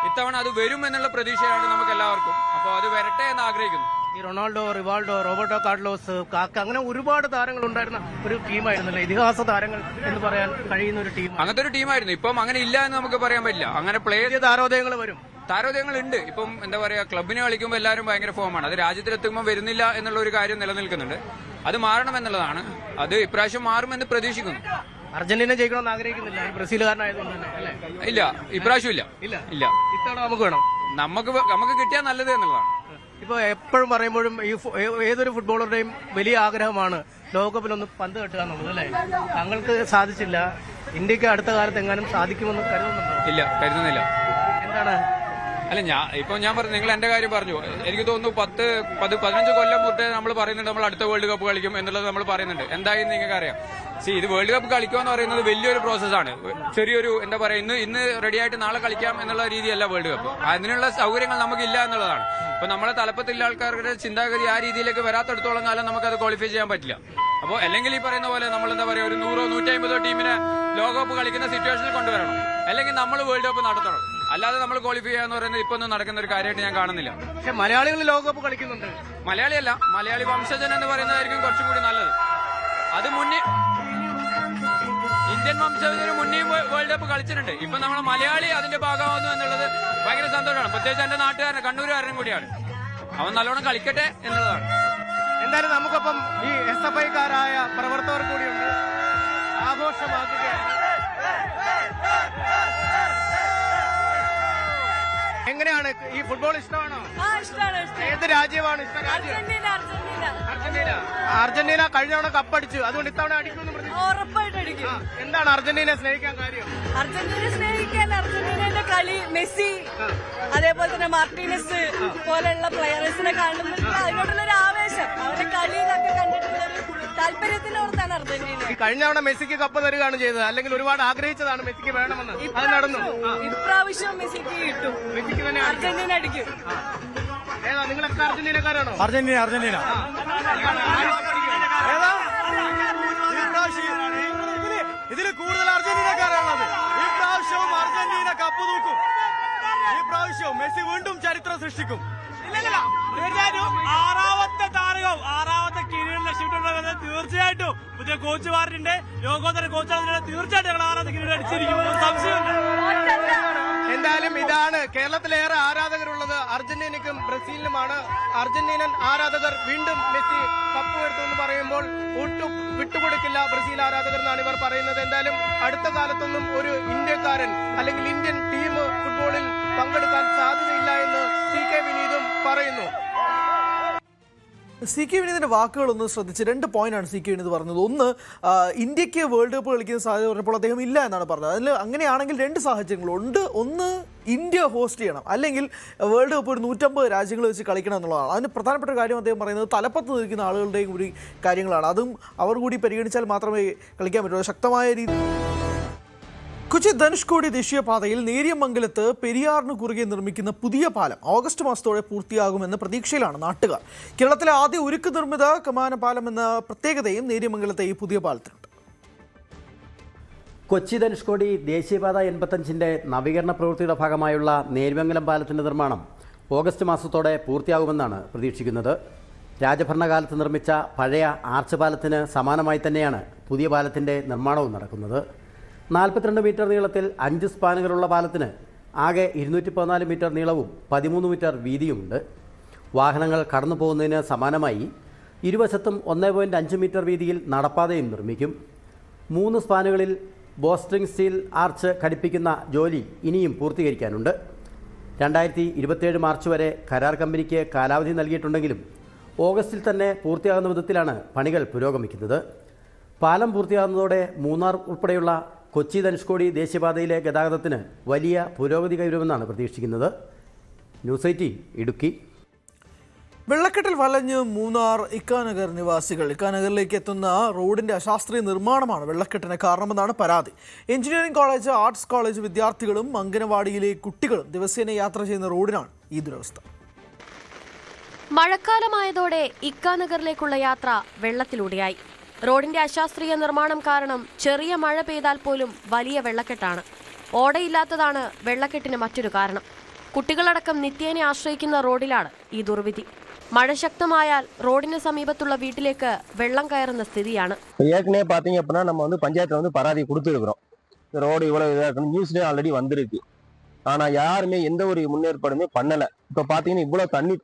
ഇത്തവണ അത് വരും എന്നുള്ള പ്രതീക്ഷയാണ് നമുക്ക് എല്ലാവർക്കും. അപ്പോൾ അത് വരട്ടെ എന്ന് ആഗ്രഹിക്കുന്നു. ഈ റൊണാൾഡോ, റിവാൾഡോ, റോബർട്ടോ കാർലോസ്, കാക്ക, അങ്ങനെ ഒരുപാട് താരങ്ങൾ ഉണ്ടായിരുന്ന ഒരു ടീമായിരുന്നല്ലോ. ഇതിഹാസ താരങ്ങൾ എന്ന് പറയാൻ കഴിയുന്ന ഒരു ടീം. അങ്ങനത്തെ ഒരു ടീമായിരുന്നു. ഇപ്പം അങ്ങനെ ഇല്ല എന്ന് നമുക്ക് പറയാൻ പറ്റില്ല. അങ്ങനെ പ്ലേയേഴ്സ് താരോദയങ്ങൾ ഉണ്ട്. ഇപ്പം എന്താ പറയാ, ക്ലബിന് കളിക്കുമ്പോൾ എല്ലാവരും ഭയങ്കര ഫോമാണ്. അത് രാജ്യത്തിലെത്തുമ്പോൾ വരുന്നില്ല എന്നുള്ള ഒരു കാര്യം നിലനിൽക്കുന്നുണ്ട്. അത് മാറണം എന്നുള്ളതാണ്. അത് ഇപ്രാവശ്യം മാറുമെന്ന് പ്രതീക്ഷിക്കുന്നു. അർജന്റീന ജയിക്കണമെന്ന് ആഗ്രഹിക്കുന്നില്ല, ബ്രസീലുകാരനായതുകൊണ്ട് തന്നെ അല്ലേ? ഇല്ല, ഇപ്രാവശ്യം ഇല്ല. ഇത്തവണ നമുക്ക് വേണം. നമുക്ക് കിട്ടിയാൽ നല്ലത് എന്നുള്ളതാണ്. ഇപ്പൊ എപ്പോഴും പറയുമ്പോഴും ഈ ഏതൊരു ഫുട്ബോളറുടെയും വലിയ ആഗ്രഹമാണ് ലോകകപ്പിലൊന്ന് പന്ത് കെട്ടുക എന്നുള്ളത് അല്ലേ? താങ്കൾക്ക് സാധിച്ചില്ല. ഇന്ത്യക്ക് അടുത്ത കാലത്ത് എങ്ങാനും സാധിക്കുമെന്ന് കരുതുന്നുണ്ടോ? ഇല്ല, കരുതുന്നില്ല. എന്താണ്? അല്ല, ഞാൻ പറഞ്ഞു, നിങ്ങൾ എന്റെ കാര്യം പറഞ്ഞു. എനിക്ക് തോന്നുന്നു 15 കൊല്ലം മുട്ടേ നമ്മൾ പറയുന്നുണ്ട് നമ്മൾ അടുത്ത വേൾഡ് കപ്പ് കളിക്കും എന്നുള്ളത് നമ്മൾ പറയുന്നുണ്ട്. എന്തായി നിങ്ങൾക്ക് അറിയാം. ഇത് വേൾഡ് കപ്പ് കളിക്കുക എന്ന് പറയുന്നത് വലിയൊരു പ്രോസസ്സാണ്. ചെറിയൊരു എന്താ പറയാ, ഇന്ന് റെഡിയായിട്ട് നാളെ കളിക്കാം എന്നുള്ള രീതിയല്ല വേൾഡ് കപ്പ്. അതിനുള്ള സൗകര്യങ്ങൾ നമുക്കില്ല എന്നുള്ളതാണ്. ഇപ്പൊ നമ്മളെ തലപ്പത്തുള്ള ആൾക്കാരുടെ ചിന്താഗതി ആ രീതിയിലേക്ക് വരാത്തടത്തോളം കാലം നമുക്കത് ക്വാളിഫൈ ചെയ്യാൻ പറ്റില്ല. അപ്പോൾ അല്ലെങ്കിൽ ഈ പറയുന്ന പോലെ നമ്മൾ എന്താ പറയാ, ഒരു 100-150 ടീമിനെ ലോകകപ്പ് കളിക്കുന്ന സിറ്റുവേഷനിൽ കൊണ്ടുവരണം. അല്ലെങ്കിൽ നമ്മൾ വേൾഡ് കപ്പ് നടത്തണം. അല്ലാതെ നമ്മൾ ക്വാളിഫൈ ചെയ്യാന്ന് പറയുന്നത് ഇപ്പൊ ഒന്നും നടക്കുന്ന ഒരു കാര്യമായിട്ട് ഞാൻ കാണുന്നില്ല. പക്ഷെ മലയാളികൾ ലോകകപ്പ് കളിക്കുന്നുണ്ട്. മലയാളിയല്ല, മലയാളി വംശജൻ എന്ന് പറയുന്നതായിരിക്കും കുറച്ചും കൂടി നല്ലത്. അത് മുന്നേ ഇന്ത്യൻ വംശജന് മുന്നേ വേൾഡ് കപ്പ് കളിച്ചിട്ടുണ്ട്. ഇപ്പൊ നമ്മൾ മലയാളി അതിന്റെ ഭാഗമാകുന്നു എന്നുള്ളത് ഭയങ്കര സന്തോഷമാണ്. പ്രത്യേകിച്ച് എന്റെ നാട്ടുകാരൻ, കണ്ണൂരുകാരനും കൂടിയാണ്. അവൻ നല്ലോണം കളിക്കട്ടെ എന്നുള്ളതാണ്. എന്തായാലും നമുക്കൊപ്പം ഈ SFI-ക്കാരായ പ്രവർത്തകർ കൂടിയുണ്ട്. ആഘോഷമാക്കുകയാണ്. എങ്ങനെയാണ് ഈ ഫുട്ബോൾ ഇഷ്ടമാണോ? ഏത് രാജ്യമാണ് ഇഷ്ടം? അർജന്റീന കഴിഞ്ഞ തവണ കപ്പടിച്ചു, അതുകൊണ്ട് ഇത്തവണ അടിക്കുമെന്ന് ഉറപ്പായിട്ട് അടിക്കും. എന്താണ് അർജന്റീനയെ സ്നേഹിക്കാൻ കാര്യം? അർജന്റീന സ്നേഹിക്കാൻ അർജന്റീനയുടെ കളി, മെസ്സി, അതേപോലെ തന്നെ മാർട്ടീനസ് പോലെയുള്ള പ്ലെയേഴ്സിനെ കാണുമ്പോൾ അതിനോടുള്ളൊരു ആവേശം, അവരുടെ കളിയിലൊക്കെ കണ്ടിട്ടുള്ളൊരു താല്പര്യത്തിനോർത്താണ് അർജന്റീന. കഴിഞ്ഞ തവണ മെസ്സിക്ക് കപ്പ് തരികയാണ് ചെയ്തത്, അല്ലെങ്കിൽ ഒരുപാട് ആഗ്രഹിച്ചതാണ് മെസ്സിക്ക് വേണമെന്ന്. അത് നടന്നു. ഇപ്രാവശ്യം മെസ്സിക്ക് കിട്ടും. മെസ്സിക്ക് തന്നെ അർജന്റീന അടിക്കും. ഏതാ നിങ്ങളൊക്കെ അർജന്റീനക്കാരാണോ? അർജന്റീന ഇതിൽ കൂടുതൽ അർജന്റീനക്കാരാണുള്ളത്. ഈ പ്രാവശ്യവും അർജന്റീന കപ്പ് തൂക്കും. ഈ പ്രാവശ്യവും മെസ്സി വീണ്ടും ചരിത്രം സൃഷ്ടിക്കും. തീർച്ചയായിട്ടും ആറാമത്തെ കിരീടം ലക്ഷ്യമിട്ടുള്ളത് തീർച്ചയായിട്ടും പുതിയ കോച്ച് മാറിന്റെ ലോകോത്തര കോച്ചാണ്. തീർച്ചയായിട്ടും ഞങ്ങൾ 6ാമത്തെ കിരീടം അടിച്ചിരിക്കും, സംശയമുണ്ട്. എന്തായാലും ഇതാണ് കേരളത്തിലേറെ ആരാധകരുള്ളത് അർജന്റീനയ്ക്കും ബ്രസീലിനുമാണ്. അർജന്റീനൻ ആരാധകർ വീണ്ടും മെസ്സി കപ്പ് ഉയർത്തും എന്ന് പറയുമ്പോൾ ഒട്ടും വിട്ടുകൊടുക്കില്ല ബ്രസീൽ ആരാധകർ എന്നാണ് ഇവർ പറയുന്നത്. എന്തായാലും അടുത്ത കാലത്തൊന്നും ഒരു ഇന്ത്യക്കാരൻ അല്ലെങ്കിൽ ഇന്ത്യൻ ടീം ഫുട്ബോളിൽ പങ്കെടുക്കാൻ സാധ്യതയില്ല എന്ന് CK വിനീതും പറയുന്നു. CK വിനീതിന്റെ വാക്കുകളൊന്ന് ശ്രദ്ധിച്ച് 2 പോയിന്റാണ് CK വിനീത് പറഞ്ഞത്. ഒന്ന്, ഇന്ത്യക്ക് വേൾഡ് കപ്പ് കളിക്കുന്ന സാധ്യത പറഞ്ഞപ്പോൾ അദ്ദേഹം ഇല്ല എന്നാണ് പറഞ്ഞത്. അതിൽ അങ്ങനെയാണെങ്കിൽ 2 സാഹചര്യങ്ങളുണ്ട്. ഒന്ന്, ഇന്ത്യ ഹോസ്റ്റ് ചെയ്യണം, അല്ലെങ്കിൽ വേൾഡ് കപ്പ് ഒരു 150 രാജ്യങ്ങൾ വെച്ച് കളിക്കണം എന്നുള്ളതാണ്. അതിന് പ്രധാനപ്പെട്ട കാര്യം അദ്ദേഹം പറയുന്നത് തലപ്പത്ത് നിൽക്കുന്ന ആളുകളുടെയും കൂടി കാര്യങ്ങളാണ്. അതും അവർ കൂടി പരിഗണിച്ചാൽ മാത്രമേ കളിക്കാൻ പറ്റുള്ളൂ. ശക്തമായ രീതി കൊച്ചി ധനുഷ്കോടി ദേശീയപാതയിൽ നേര്യമംഗലത്ത് പെരിയാറിന് കുറുകെ നിർമ്മിക്കുന്ന പുതിയ പാലം ഓഗസ്റ്റ് മാസത്തോടെ പൂർത്തിയാകുമെന്ന പ്രതീക്ഷയിലാണ് നാട്ടുകാർ. കേരളത്തിലെ ആദ്യ ഉരുക്ക് നിർമ്മിത കമാന പാലം എന്ന പ്രത്യേകതയും നേര്യമംഗലത്തെ ഈ പുതിയ പാലത്തിനുണ്ട്. കൊച്ചി ധനുഷ്കോടി ദേശീയപാത 85ന്റെ നവീകരണ പ്രവൃത്തിയുടെ ഭാഗമായുള്ള നേര്യമംഗലം പാലത്തിന്റെ നിർമ്മാണം ഓഗസ്റ്റ് മാസത്തോടെ പൂർത്തിയാകുമെന്നാണ് പ്രതീക്ഷിക്കുന്നത്. രാജഭരണകാലത്ത് നിർമ്മിച്ച പഴയ ആർച്ച് പാലത്തിന് സമാനമായി തന്നെയാണ് പുതിയ പാലത്തിന്റെ നിർമ്മാണവും നടക്കുന്നത്. 42 മീറ്റർ നീളത്തിൽ 5 സ്പാനുകളുള്ള പാലത്തിന് ആകെ 214 മീറ്റർ നീളവും 13 മീറ്റർ വീതിയുമുണ്ട്. വാഹനങ്ങൾ കടന്നു പോകുന്നതിന് സമാനമായി ഇരുവശത്തും 1.5 മീറ്റർ വീതിയിൽ നടപ്പാതയും നിർമ്മിക്കും. 3 സ്പാനുകളിൽ ബോസ്ട്രിംഗ് സ്റ്റീൽ ആർച്ച് ഘടിപ്പിക്കുന്ന ജോലി ഇനിയും പൂർത്തീകരിക്കാനുണ്ട്. 2027 മാർച്ച് വരെ കരാർ കമ്പനിക്ക് കാലാവധി നൽകിയിട്ടുണ്ടെങ്കിലും ഓഗസ്റ്റിൽ തന്നെ പൂർത്തിയാകുന്ന വിധത്തിലാണ് പണികൾ പുരോഗമിക്കുന്നത്. പാലം പൂർത്തിയാകുന്നതോടെ മൂന്നാർ ഉൾപ്പെടെയുള്ള കൊച്ചി ധനുഷ്കോടി ദേശീയപാതയിലെ ഗതാഗതത്തിന് വലിയ പുരോഗതി കൈവരുമെന്നാണ് പ്രതീക്ഷിക്കുന്നത്. ന്യൂസ് 18 ഇടുക്കി. വെള്ളക്കെട്ടിൽ വലഞ്ഞ് മൂന്നാർ ഇക്കാനഗർ നിവാസികൾ. ഇക്കാനഗറിലേക്ക് എത്തുന്ന റോഡിന്റെ അശാസ്ത്രീയ നിർമ്മാണമാണ് വെള്ളക്കെട്ടിന് കാരണമെന്നാണ് പരാതി. എഞ്ചിനീയറിംഗ് കോളേജ്, ആർട്സ് കോളേജ് വിദ്യാർത്ഥികളും അംഗനവാടിയിലെ കുട്ടികളും ദിവസേന യാത്ര ചെയ്യുന്ന റോഡിനാണ് ഈ ദുരവസ്ഥ. മഴക്കാലമായതോടെ ഇക്കാനഗറിലേക്കുള്ള യാത്ര വെള്ളത്തിലൂടെയായി. റോഡിന്റെ അശാസ്ത്രീയ നിർമ്മാണം കാരണം ചെറിയ മഴ പെയ്താൽ പോലും വലിയ വെള്ളക്കെട്ടാണ്. ഓടയില്ലാത്തതാണ് വെള്ളക്കെട്ടിന് മറ്റൊരു കാരണം. കുട്ടികളടക്കം നിത്യേന ആശ്രയിക്കുന്ന റോഡിലാണ് ഈ ദുർവിധി. മഴ ശക്തമായാൽ റോഡിന് സമീപത്തുള്ള വീട്ടിലേക്ക് വെള്ളം കയറുന്ന സ്ഥിതിയാണ്. ஏற்கனவே பாத்தீங்க அப்படின்னா நம்ம பஞ்சாயத்துல பராதி கொடுத்துருக்கிறோம். ரோடு இவ்வளவு இதாக்கணும், நியூஸ்லயே ஆல்ரெடி வந்திருக்கு. ஆனா யாருமே எந்த ஒரு முன்னேற்பாடுமே பண்ணல. இப்ப பாத்தீங்கன்னா இவ்வளவு தண்ணி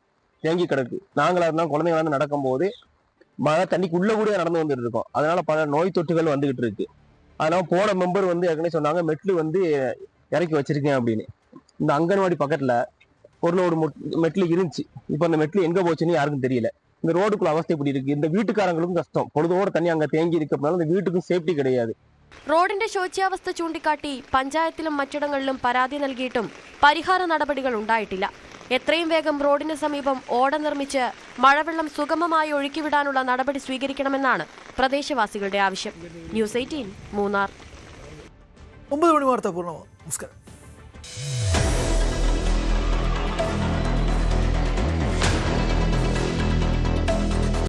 தேங்கி கிடக்கு. நாங்களா இருந்தா குழந்தைங்க நடக்கும்போது மழை தண்ணிக்கு உள்ள கூட நடந்து வந்துட்டு இருக்கோம். அதனால பல நோய் தொற்றுகள் வந்துகிட்டு இருக்கு. அதனால போன மெம்பர் ஏற்கனவே சொன்னாங்க மெட்லு இறக்கி வச்சிருக்கேன் அப்படின்னு. இந்த அங்கன்வாடி பக்கத்துல ஒரு லோடு மெட்லு இருந்துச்சு. இப்ப அந்த மெட்லு எங்க போச்சுன்னு யாருக்கும் தெரியல. இந்த ரோடுக்குள்ள அவസ്ഥ இப்படி இருக்கு. இந்த வீட்டுக்காரங்களுக்கும் கஷ்டம். பொழுதோட தண்ணி அங்க தேங்கி இருக்கு அப்படினால இந்த வீட்டுக்கும் சேஃப்டி கிடையாது. റോഡിന്റെ ശോച്യാവസ്ഥ ചൂണ്ടിക്കാട്ടി പഞ്ചായത്തിലും മറ്റിടങ്ങളിലും പരാതി നൽകിയിട്ടും പരിഹാര നടപടികൾ ഉണ്ടായിട്ടില്ല. എത്രയും വേഗം റോഡിന് സമീപം ഓട നിർമ്മിച്ച് മഴവെള്ളം സുഗമമായി ഒഴുക്കിവിടാനുള്ള നടപടി സ്വീകരിക്കണമെന്നാണ് പ്രദേശവാസികളുടെ ആവശ്യം. ന്യൂസ് 18 മൂന്നാർ. 9 മണി വാർത്ത പൂർണ്ണമാകും. നമസ്കാരം.